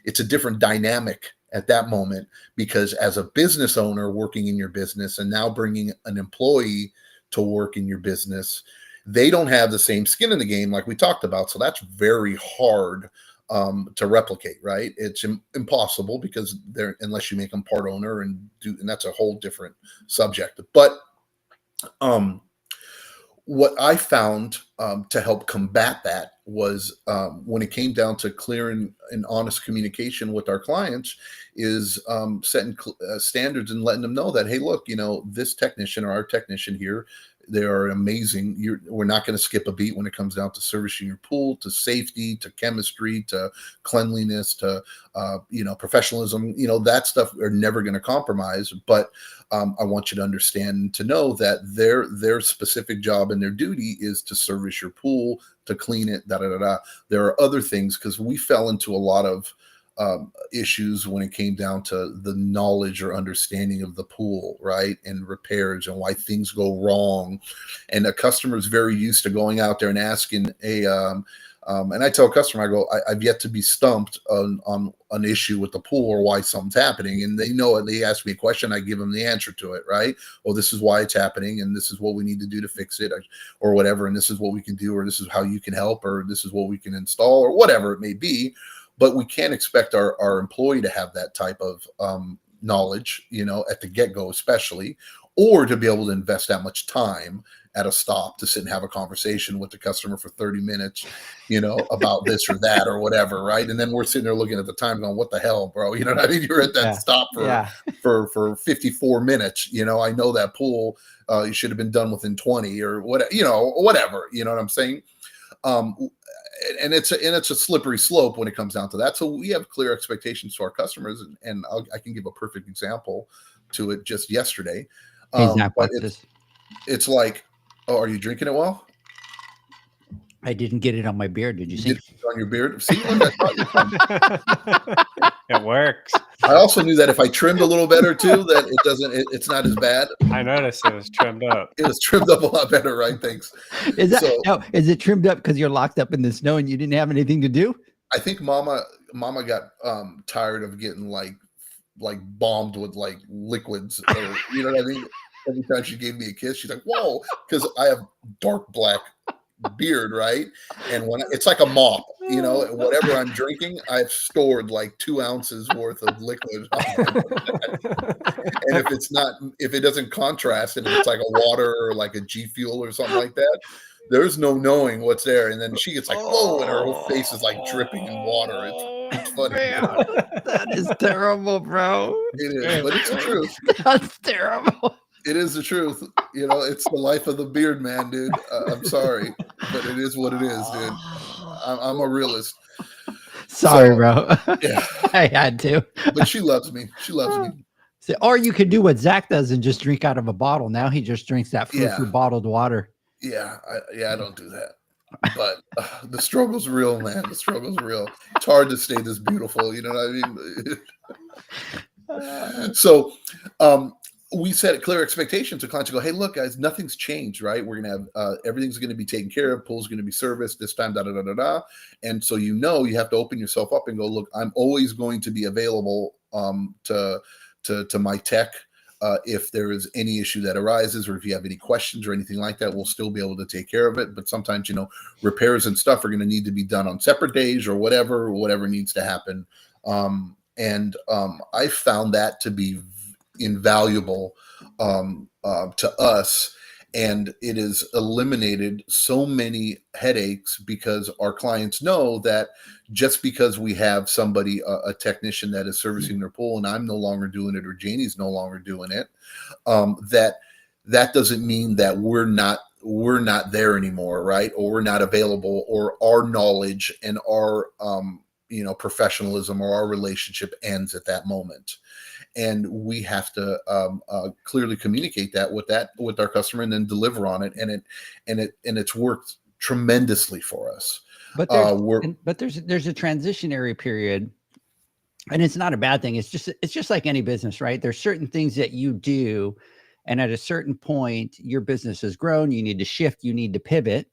It's a different dynamic at that moment, because as a business owner working in your business and now bringing an employee to work in your business, they don't have the same skin in the game like we talked about. So that's very hard to replicate, right? It's impossible because unless you make them part owner and that's a whole different subject. But what I found to help combat that was when it came down to clear and honest communication with our clients is setting standards and letting them know that, hey, look, this technician or our technician here, they are amazing. We're not going to skip a beat when it comes down to servicing your pool, to safety, to chemistry, to cleanliness, to professionalism. That stuff are never going to compromise. But I want you to understand and to know that their specific job and their duty is to service your pool, to clean it. There are other things, because we fell into a lot of issues when it came down to the knowledge or understanding of the pool, right? And repairs and why things go wrong. And a customer is very used to going out there and asking and I tell a customer, I go, I've yet to be stumped on an issue with the pool or why something's happening. And they know it. They ask me a question, I give them the answer to it, right? Oh, this is why it's happening, and this is what we need to do to fix it, or whatever. And this is what we can do, or this is how you can help, or this is what we can install, or whatever it may be. But we can't expect our employee to have that type of knowledge, at the get-go especially, or to be able to invest that much time at a stop to sit and have a conversation with the customer for 30 minutes, about this or that or whatever, right? And then we're sitting there looking at the time going, what the hell, bro? You know what I mean? You're at that stop for 54 minutes. I know that pool, you should have been done within 20 or whatever, you know what I'm saying? And it's a slippery slope when it comes down to that. So we have clear expectations to our customers, and I can give a perfect example to it just yesterday. But it's like, oh, are you drinking it well? I didn't get it on my beard. Did you see? On your beard? See, it works. I also knew that if I trimmed a little better too, that it's not as bad. I noticed it was trimmed up. It was trimmed up a lot better, right? Thanks. Is it trimmed up because you're locked up in the snow and you didn't have anything to do? I think Mama got tired of getting like bombed with like liquids, or you know what I mean? Every time she gave me a kiss, she's like, "Whoa," because I have dark black beard, right? And when it's like a mop, whatever I'm drinking, I've stored like 2 ounces worth of liquid. And if it doesn't contrast, and if it's like a water or like a G Fuel or something like that, there's no knowing what's there. And then she gets like, whoa, and her whole face is like dripping in water. It's funny. Man, that is terrible, bro. It is, but it's the truth. That's terrible. It is the truth. It's the life of the beard man, dude. I'm sorry, but it is what it is, dude. I'm a realist. Sorry, bro. Yeah. I had to. But she loves me. She loves me. So, or you could do what Zach does and just drink out of a bottle. Now he just drinks that frou-frou bottled water. Yeah. I don't do that. But the struggle's real, man. The struggle's real. It's hard to stay this beautiful. You know what I mean? So, we set clear expectations to clients to go, hey, look, guys, nothing's changed, right? We're going to have everything's going to be taken care of. Pool's going to be serviced this time, And so, you have to open yourself up and go, look, I'm always going to be available to my tech. If there is any issue that arises, or if you have any questions or anything like that, we'll still be able to take care of it. But sometimes, repairs and stuff are going to need to be done on separate days or whatever needs to happen. I found that to be invaluable to us, and it has eliminated so many headaches, because our clients know that just because we have somebody, a technician that is servicing their pool, and I'm no longer doing it, or Janie's no longer doing it, that doesn't mean that we're not there anymore, right? Or we're not available, or our knowledge and our professionalism or our relationship ends at that moment. And we have to clearly communicate that with our customer, and then deliver on it. And it's worked tremendously for us. But there's a transitionary period, and it's not a bad thing. It's just like any business, right? There's certain things that you do, and at a certain point, your business has grown. You need to shift. You need to pivot,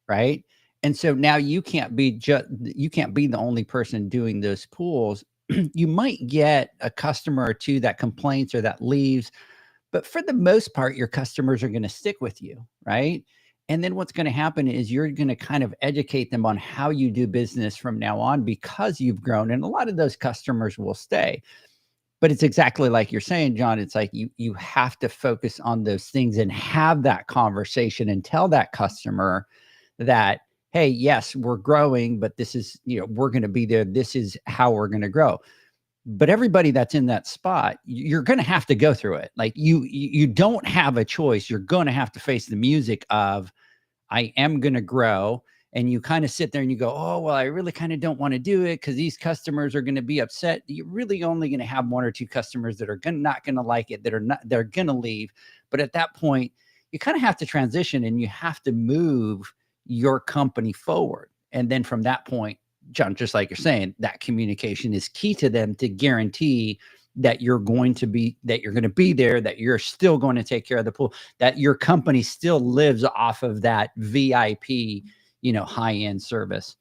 right? And so now you can't be the only person doing those pools. You might get a customer or two that complains or that leaves, but for the most part, your customers are going to stick with you, right? And then what's going to happen is you're going to kind of educate them on how you do business from now on, because you've grown, and a lot of those customers will stay. But it's exactly like you're saying, John. It's like you have to focus on those things and have that conversation and tell that customer that, hey, yes, we're growing, but this is, we're going to be there. This is how we're going to grow. But everybody that's in that spot, you're going to have to go through it. Like you don't have a choice. You're going to have to face the music of, I am going to grow. And you kind of sit there and you go, oh, well, I really kind of don't want to do it because these customers are going to be upset. You're really only going to have one or two customers that are not going to like it, they're going to leave. But at that point, you kind of have to transition, and you have to move your company forward. And then from that point, John, just like you're saying, that communication is key to them to guarantee that you're going to be there, that you're still going to take care of the pool, that your company still lives off of that VIP, high-end service.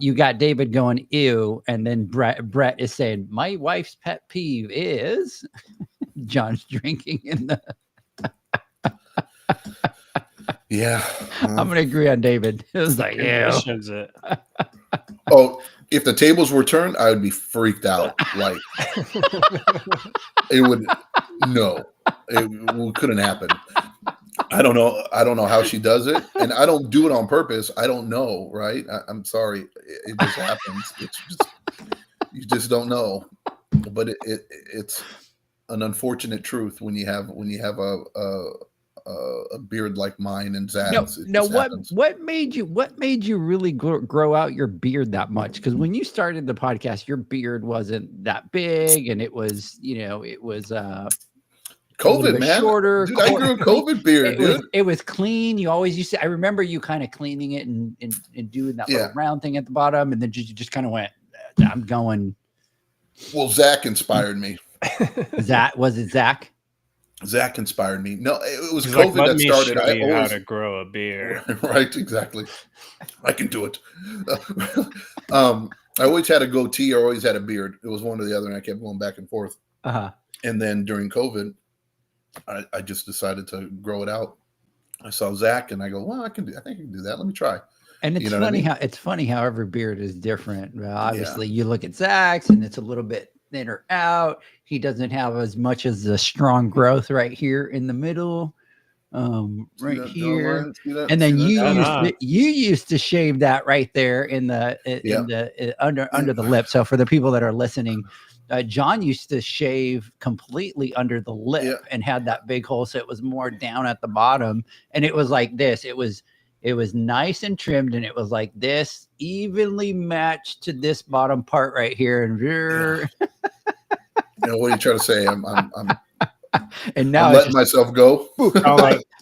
You got David going, ew. And then Brett is saying, my wife's pet peeve is John's drinking in the, yeah. I'm going to agree on David. It was like, yeah. Oh, if the tables were turned, I would be freaked out. Like, it couldn't happen. I don't know how she does it, and I don't do it on purpose. I don't know, right? I'm sorry. It just happens. You just don't know. But it's an unfortunate truth when you have a beard like mine and Zach's. No, what made you really grow out your beard that much? Because when you started the podcast, your beard wasn't that big, and it was COVID, man. Shorter. Dude, I grew a COVID beard, dude. It was clean. You always used to. I remember you kind of cleaning it and doing that little round thing at the bottom, and then you just kind of went, I'm going. Well, Zach inspired me. Was it Zach? Zach inspired me. No, it was He's COVID like, that started. I always how to grow a beard. Right, exactly. I can do it. I always had a goatee. I always had a beard. It was one or the other, and I kept going back and forth. Uh-huh. And then during COVID, I just decided to grow it out. I saw Zach, and I go, well, I think I can do that. Let me try. And it's funny how every beard is different. Well, obviously, you look at Zach's, and it's a little bit thinner out. He doesn't have as much as the strong growth right here in the middle, right here. And then you used to shave that right there in the under the lip. So for the people that are listening, John used to shave completely under the lip and had that big hole, so it was more down at the bottom, and it was like this. It was nice and trimmed, and it was like this, evenly matched to this bottom part right here. And what are you trying to say? I'm and now I'm letting myself go.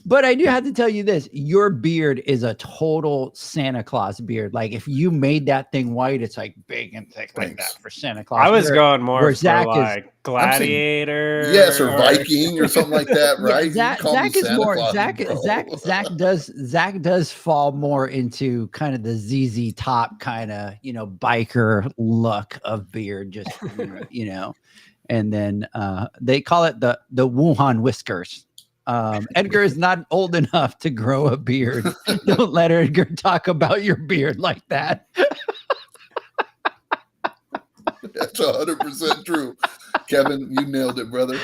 But I do have to tell you this: your beard is a total Santa Claus beard. Like if you made that thing white, it's like big and thick like that for Santa Claus. I was going more for Zach like Gladiator, yes, or Viking or something like that, right? Zach is more. Zach does fall more into kind of the ZZ Top kind of biker look of beard, just and then they call it the Wuhan whiskers. Edgar is not old enough to grow a beard. Don't let Edgar talk about your beard like that. That's 100% true. Kevin, you nailed it, brother.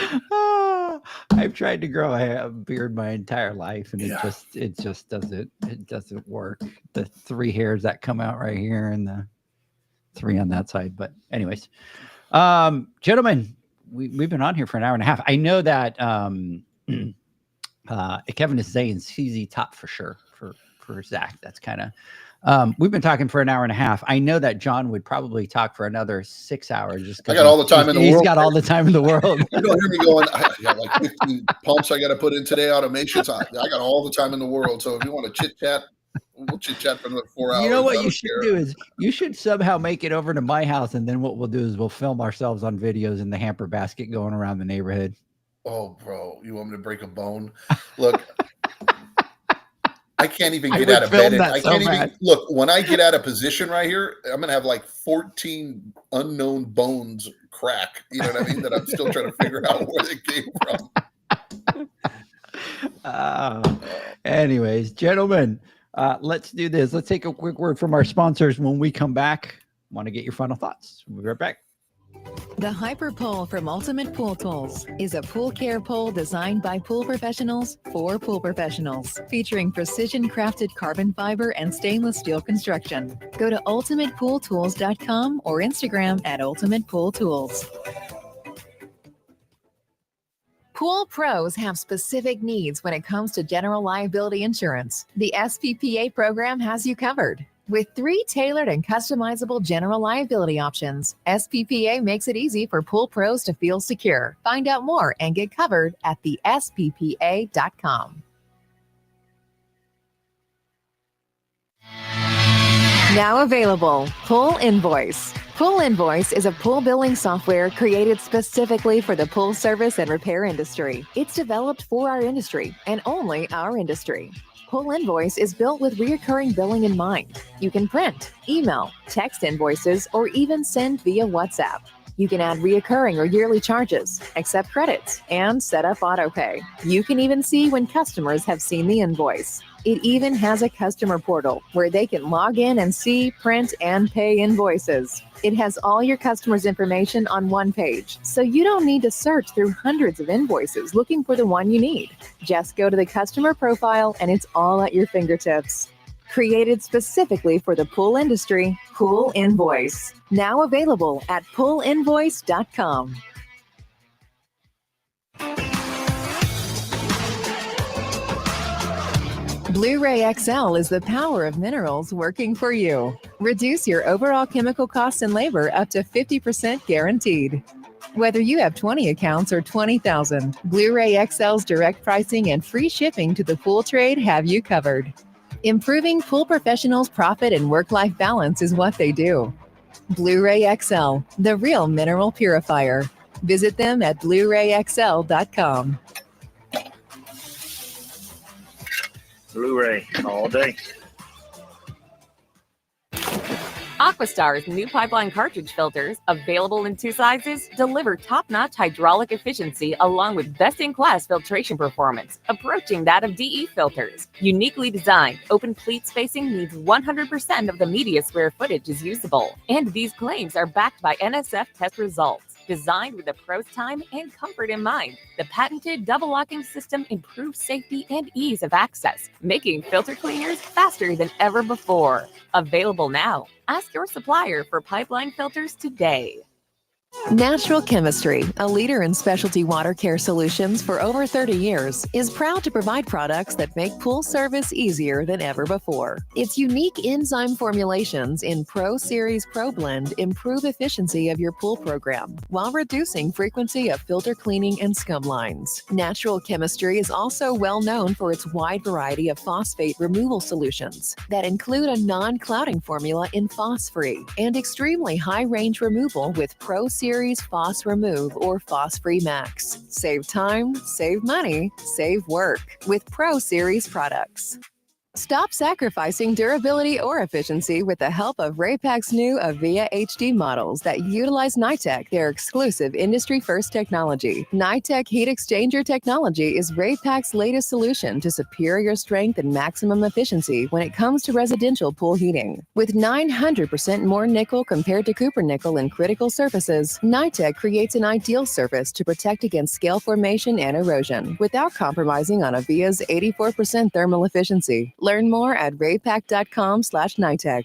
I've tried to grow a beard my entire life, and it just doesn't work. The 3 hairs that come out right here and the 3 on that side. But anyways, gentlemen, we've been on here for an hour and a half. I know that Kevin is saying CZ Top for sure for Zach. That's kind of We've been talking for an hour and a half. I know that John would probably talk for another 6 hours. Just I got all the time in the world. He's got all the time in the world. You don't hear me going, I got like 15 pumps I got to put in today, automations. I got all the time in the world. So if you want to chit chat, we'll chit chat for another 4 hours. You know what you should do is you should somehow make it over to my house. And then what we'll do is we'll film ourselves on videos in the hamper basket going around the neighborhood. Oh, bro, you want me to break a bone? Look, I can't even get out of bed. I can't even look. When I get out of position right here, I'm gonna have like 14 unknown bones crack. You know what I mean? That I'm still trying to figure out where they came from. Anyways, gentlemen, let's do this. Let's take a quick word from our sponsors. When we come back, want to get your final thoughts. We'll be right back. The Hyper Pole from Ultimate Pool Tools is a pool care pole designed by pool professionals for pool professionals, featuring precision crafted carbon fiber and stainless steel construction. Go to ultimatepooltools.com or Instagram at Ultimate Pool Tools. Pool pros have specific needs when it comes to general liability insurance. The SPPA program has you covered. With 3 tailored and customizable general liability options, SPPA makes it easy for pool pros to feel secure. Find out more and get covered at thesppa.com. Now available, Pool Invoice. Pool Invoice is a pool billing software created specifically for the pool service and repair industry. It's developed for our industry and only our industry. Pool Invoice is built with recurring billing in mind. You can print, email, text invoices, or even send via WhatsApp. You can add reoccurring or yearly charges, accept credits, and set up autopay. You can even see when customers have seen the invoice. It even has a customer portal where they can log in and see, print, and pay invoices. It has all your customers' information on one page, so you don't need to search through hundreds of invoices looking for the one you need. Just go to the customer profile and it's all at your fingertips. Created specifically for the pool industry, Pool Invoice. Now available at poolinvoice.com. Blu-ray XL is the power of minerals working for you. Reduce your overall chemical costs and labor up to 50% guaranteed. Whether you have 20 accounts or 20,000, Blu-ray XL's direct pricing and free shipping to the pool trade have you covered. Improving pool professionals' profit and work-life balance is what they do. Blu-ray XL, the real mineral purifier. Visit them at BluRayXL.com. Blu-ray all day. Aquastar's new pipeline cartridge filters, available in 2 sizes, deliver top-notch hydraulic efficiency along with best-in-class filtration performance, approaching that of DE filters. Uniquely designed, open pleat spacing means 100% of the media square footage is usable. And these claims are backed by NSF test results. Designed with the pro's time and comfort in mind, the patented double locking system improves safety and ease of access, making filter cleaners faster than ever before. Available now. Ask your supplier for pipeline filters today. Natural Chemistry, a leader in specialty water care solutions for over 30 years, is proud to provide products that make pool service easier than ever before. Its unique enzyme formulations in Pro Series Pro Blend improve efficiency of your pool program while reducing frequency of filter cleaning and scum lines. Natural Chemistry is also well known for its wide variety of phosphate removal solutions that include a non-clouding formula in Phos-Free and extremely high range removal with Pro Series Phos Remove or Phos Free Max. Save time, save money, save work with Pro Series products. Stop sacrificing durability or efficiency with the help of Raypak's new Avia HD models that utilize NITEC, their exclusive industry-first technology. NITEC heat exchanger technology is Raypak's latest solution to superior strength and maximum efficiency when it comes to residential pool heating. With 900% more nickel compared to copper nickel in critical surfaces, NITEC creates an ideal surface to protect against scale formation and erosion without compromising on Avia's 84% thermal efficiency. Learn more at raypak.com/NITEC.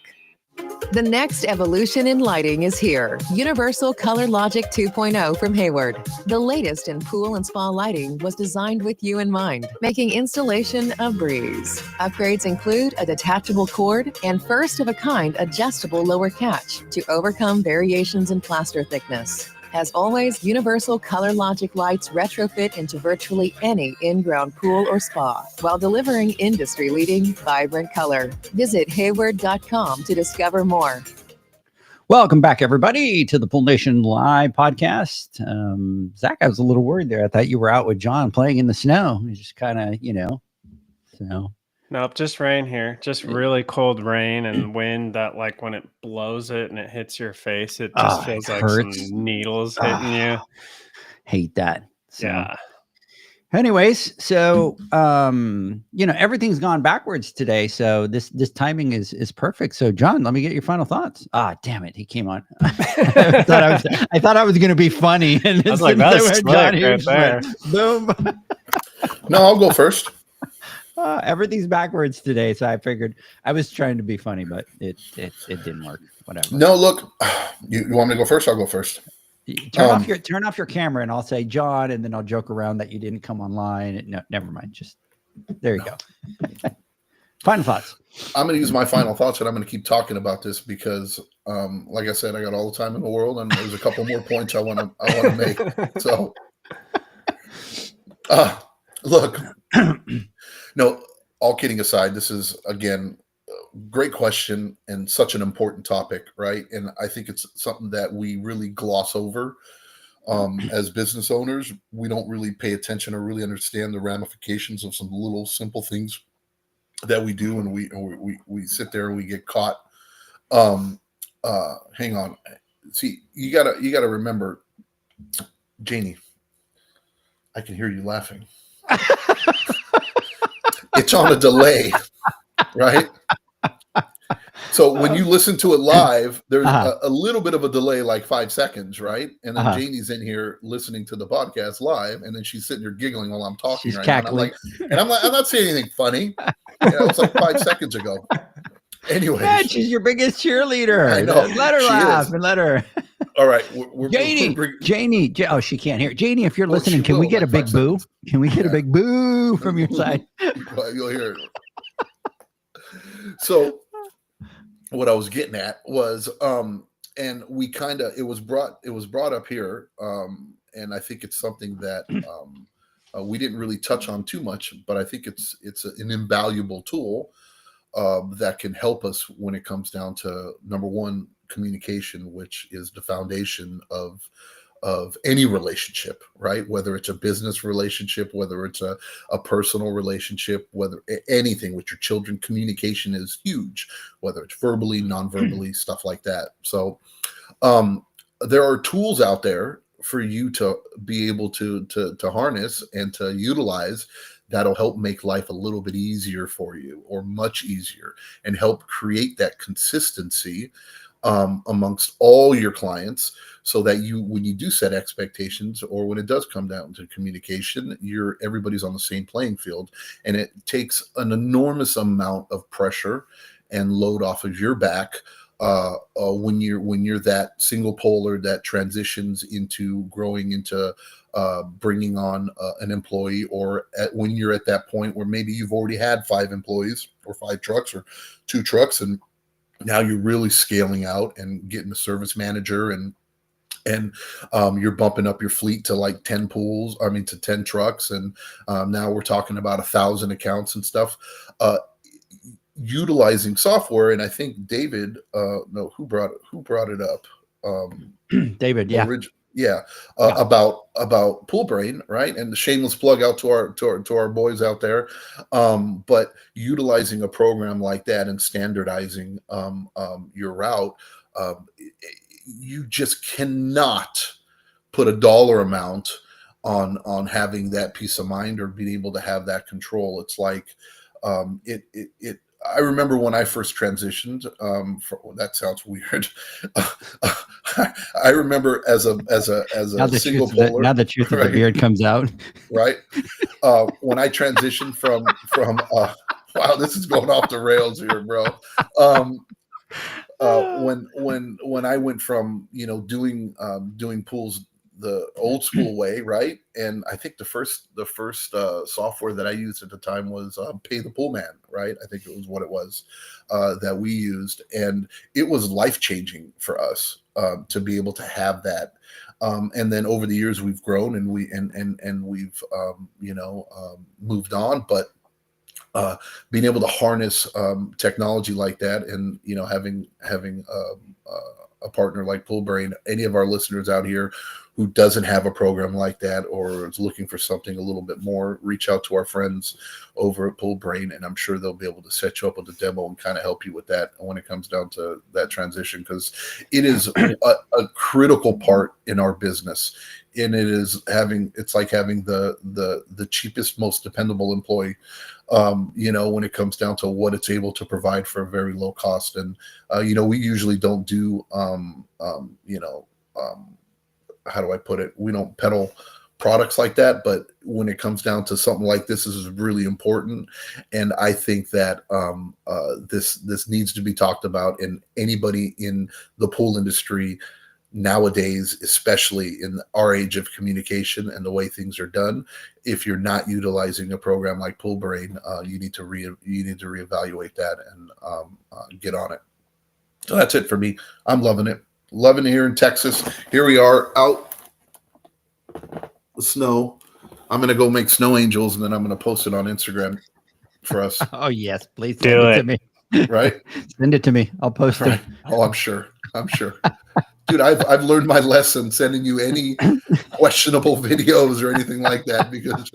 The next evolution in lighting is here. Universal Color Logic 2.0 from Hayward. The latest in pool and spa lighting was designed with you in mind, making installation a breeze. Upgrades include a detachable cord and first-of-a-kind adjustable lower catch to overcome variations in plaster thickness. As always, Universal Color Logic lights retrofit into virtually any in-ground pool or spa while delivering industry-leading, vibrant color. Visit Hayward.com to discover more. Welcome back, everybody, to the Pool Nation Live podcast. Zach, I was a little worried there. I thought you were out with John playing in the snow. You just kind of, snow. Nope, just rain here. Just really cold rain and wind that, like, when it blows it and it hits your face, it just feels like hurts. some needles hitting you. Hate that. So. Yeah. Anyways, so everything's gone backwards today. So this timing is perfect. So John, let me get your final thoughts. Damn it, he came on. I thought I was going to be funny, and I was like, that's John right there. Boom. No, I'll go first. Everything's backwards today, so I figured I was trying to be funny, but it didn't work. Whatever. No, look, you want me to go first? I'll go first. Turn off your camera, and I'll say John, and then I'll joke around that you didn't come online. No, never mind. Just there you go. Final thoughts. I'm going to use my final thoughts, and I'm going to keep talking about this because, like I said, I got all the time in the world, and there's a couple more points I want to make. So, look. No, all kidding aside, this is, again, a great question and such an important topic, right? And I think it's something that we really gloss over as business owners. We don't really pay attention or really understand the ramifications of some little simple things that we do, and we sit there and we get caught. Hang on. See, you gotta remember, Janie, I can hear you laughing. It's on a delay, right? So when you listen to it live, there's a little bit of a delay, like 5 seconds, right? And then Janie's in here listening to the podcast live, and then she's sitting there giggling while I'm talking. She's right cackling. now. I'm not saying anything funny. It was like 5 seconds ago. Anyway, yeah, she's your biggest cheerleader. I know. Let her laugh and let her. All right, Janie. Oh, she can't hear. Janie, if you're listening, can we get a big boo? Can we get a big boo from your side? Well, you'll hear it. So, what I was getting at was, and it was brought up here, and I think it's something that we didn't really touch on too much, but I think it's an invaluable tool that can help us when it comes down to, number one, communication, which is the foundation of any relationship, right? Whether it's a business relationship, whether it's a personal relationship, whether anything with your children, communication is huge, whether it's verbally, non-verbally, stuff like that. So there are tools out there for you to be able to harness and to utilize that'll help make life a little bit easier for you, or much easier, and help create that consistency amongst all your clients, so that when you do set expectations, or when it does come down to communication, everybody's on the same playing field, and it takes an enormous amount of pressure and load off of your back when you're that single polar that transitions into growing into bringing on an employee, or when you're at that point where maybe you've already had 5 employees or 5 trucks or 2 trucks, and now you're really scaling out and getting a service manager, and you're bumping up your fleet to like 10 to 10 trucks. And now we're talking about 1,000 accounts and stuff, utilizing software. And I think David, who brought it up? David. Yeah. About PoolBrain, right? And the shameless plug out to our boys out there. But utilizing a program like that and standardizing your route, you just cannot put a dollar amount on having that peace of mind or being able to have that control. It's like I remember when I first transitioned. That sounds weird. I remember as a single polar. Now the truth of the beard comes out. Right. When I transitioned from wow, this is going off the rails here, bro. when I went from doing pools the old school way, right? And I think the first software that I used at the time was Pay the Pool Man, right? I think it was what it was that we used, and it was life changing for us to be able to have that. And then over the years we've grown and we've moved on, but being able to harness technology like that, and having a partner like PoolBrain. Any of our listeners out here who doesn't have a program like that or is looking for something a little bit more, reach out to our friends over at PoolBrain, and I'm sure they'll be able to set you up with a demo and kind of help you with that when it comes down to that transition, because it is a critical part in our business. And it's like having the cheapest, most dependable employee, when it comes down to what it's able to provide for a very low cost. And, we usually don't do, how do I put it? We don't peddle products like that, but when it comes down to something like this is really important. And I think that this needs to be talked about, and anybody in the pool industry nowadays, especially in our age of communication and the way things are done, if you're not utilizing a program like PoolBrain, you need to reevaluate that and get on it. So that's it for me. I'm loving it here in Texas. Here we are out the snow. I'm gonna go make snow angels, and then I'm gonna post it on Instagram for us. Oh yes, please Do send it it. to me. Right? Send it to me. I'll post Right. it. Oh, I'm sure. Dude, I've learned my lesson sending you any questionable videos or anything like that, because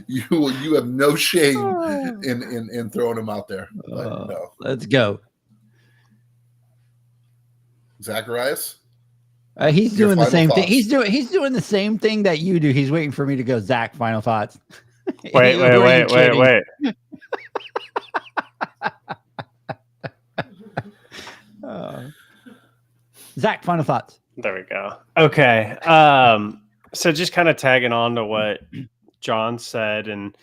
you have no shame in throwing them out there. But, no. Let's go. Zacharias? He's Your doing the final same thing. thoughts. He's doing the same thing that you do. He's waiting for me to go, Zach, final thoughts. Wait. Zach, final thoughts. There we go. Okay. So just kind of tagging on to what John said, and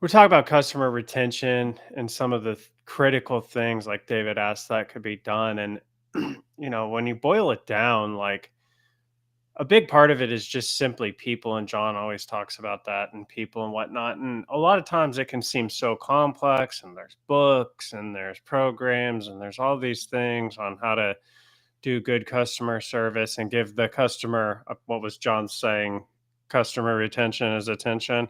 we're talking about customer retention and some of the critical things like David asked that could be done. And, when you boil it down, like a big part of it is just simply people. And John always talks about that, and people and whatnot. And a lot of times it can seem so complex, and there's books and there's programs and there's all these things on how to do good customer service and give the customer, what was John saying, customer retention is attention.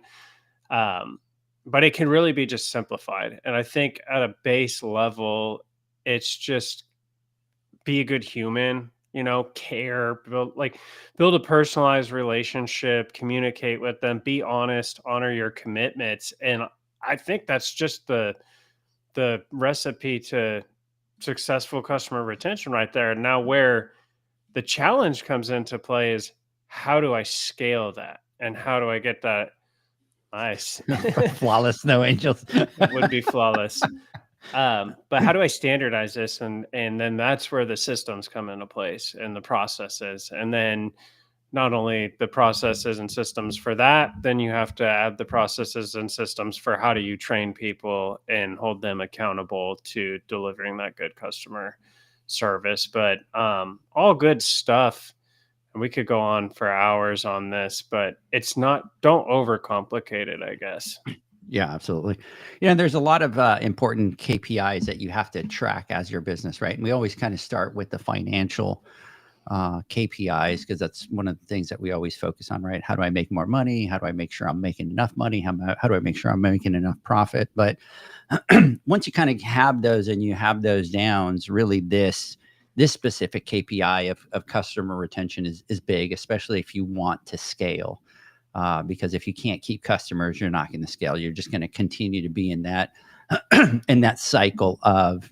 But it can really be just simplified. And I think at a base level, it's just be a good human, care, build a personalized relationship, communicate with them, be honest, honor your commitments. And I think that's just the recipe to successful customer retention right there. Now, where the challenge comes into play is, how do I scale that? And how do I get that? Nice. Flawless snow angels. Would be flawless. But how do I standardize this? And then that's where the systems come into place, and the processes. And then not only the processes and systems for that, then you have to add the processes and systems for how do you train people and hold them accountable to delivering that good customer service. But all good stuff. And we could go on for hours on this, but don't overcomplicate it, I guess. Yeah, absolutely. And there's a lot of important KPIs that you have to track as your business, right? And we always kind of start with the financial KPIs, because that's one of the things that we always focus on, right? How do I make more money? How do I make sure I'm making enough money? How do I make sure I'm making enough profit? But once you kind of have those and you have those downs, really this specific KPI of customer retention is big, especially if you want to scale. Because if you can't keep customers, you're not going to scale. You're just going to continue to be in that cycle of,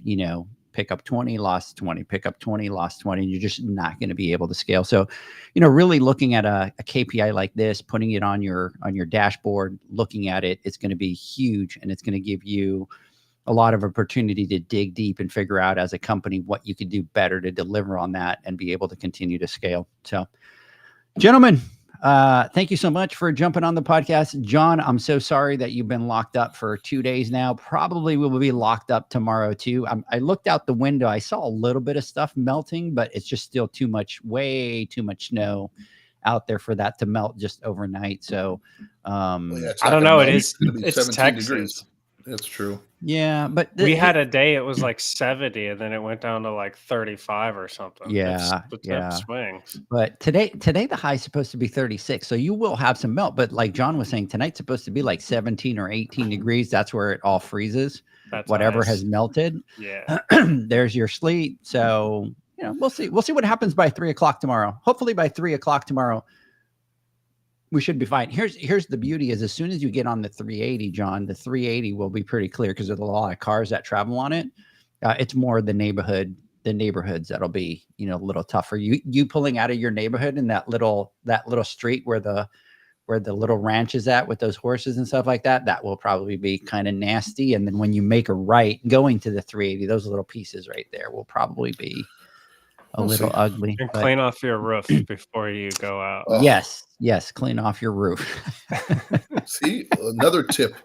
pick up 20, lost 20, pick up 20, lost 20, and you're just not going to be able to scale. So, really looking at a KPI like this, putting it on your dashboard, looking at it, it's going to be huge, and it's going to give you a lot of opportunity to dig deep and figure out as a company what you could do better to deliver on that and be able to continue to scale. So, gentlemen, Thank you so much for jumping on the podcast. John, I'm so sorry that you've been locked up for 2 days now. Probably will be locked up tomorrow too. I looked out the window. I saw a little bit of stuff melting, but it's just still too much, way too much snow out there for that to melt just overnight. So Well, yeah, it's I not don't gonna know. melt. It is. It's gonna be It's 17 Texas. degrees. That's true. yeah, but We had a day it was like 70, and then it went down to like 35 or something. Yeah, the yeah. swings. But today the high is supposed to be 36. So you will have some melt. But like John was saying, tonight's supposed to be like 17 or 18 degrees. That's where it all freezes. That's Whatever ice. has melted. Yeah. There's your sleet. So we'll see. We'll see what happens by 3 o'clock tomorrow. Hopefully by 3 o'clock tomorrow, we should be fine. Here's the beauty is as soon as you get on the 380, John, the 380 will be pretty clear because there's a lot of cars that travel on it. It's more the neighborhoods that'll be, a little tougher. You pulling out of your neighborhood in that little street where the little ranch is at with those horses and stuff like that, that will probably be kind of nasty. And then when you make a right going to the 380, those little pieces right there will probably be a We'll little see. ugly. And but clean off your roof before you go out. Oh. yes, clean off your roof. See, another tip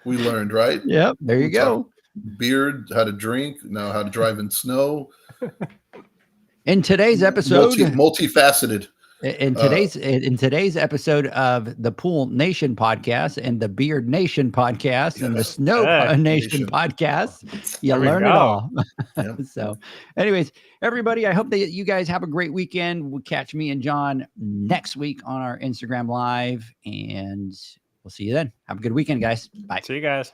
we learned, right? Yep, there you We go. talked Beard, how to drink, now how to drive in snow. In today's episode, Multifaceted. in today's episode of the Pool Nation podcast and the Beard Nation podcast and the Yes. Snow Hey. Nation Nation. podcast, you There we learn it go. all. Yep. So, anyways, everybody, I hope that you guys have a great weekend. We'll catch me and John next week on our Instagram Live, and we'll see you then. Have a good weekend, guys. Bye. See you guys.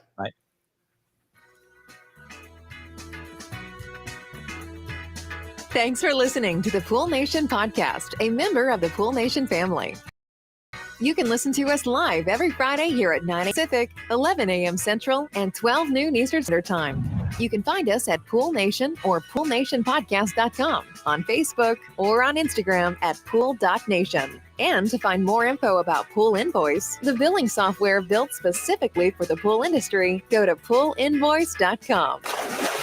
Thanks for listening to the Pool Nation podcast, a member of the Pool Nation family. You can listen to us live every Friday here at 9 a.m. Pacific, 11 a.m. Central, and 12 noon Eastern Standard Time. You can find us at Pool Nation or poolnationpodcast.com, on Facebook, or on Instagram at pool.nation. And to find more info about Pool Invoice, the billing software built specifically for the pool industry, go to poolinvoice.com.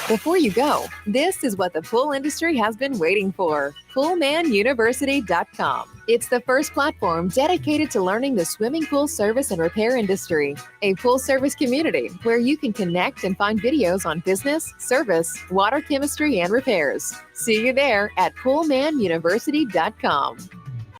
Before you go, this is what the pool industry has been waiting for. PoolmanUniversity.com. It's the first platform dedicated to learning the swimming pool service and repair industry, a pool service community where you can connect and find videos on business, service, water chemistry, and repairs. See you there at PoolmanUniversity.com.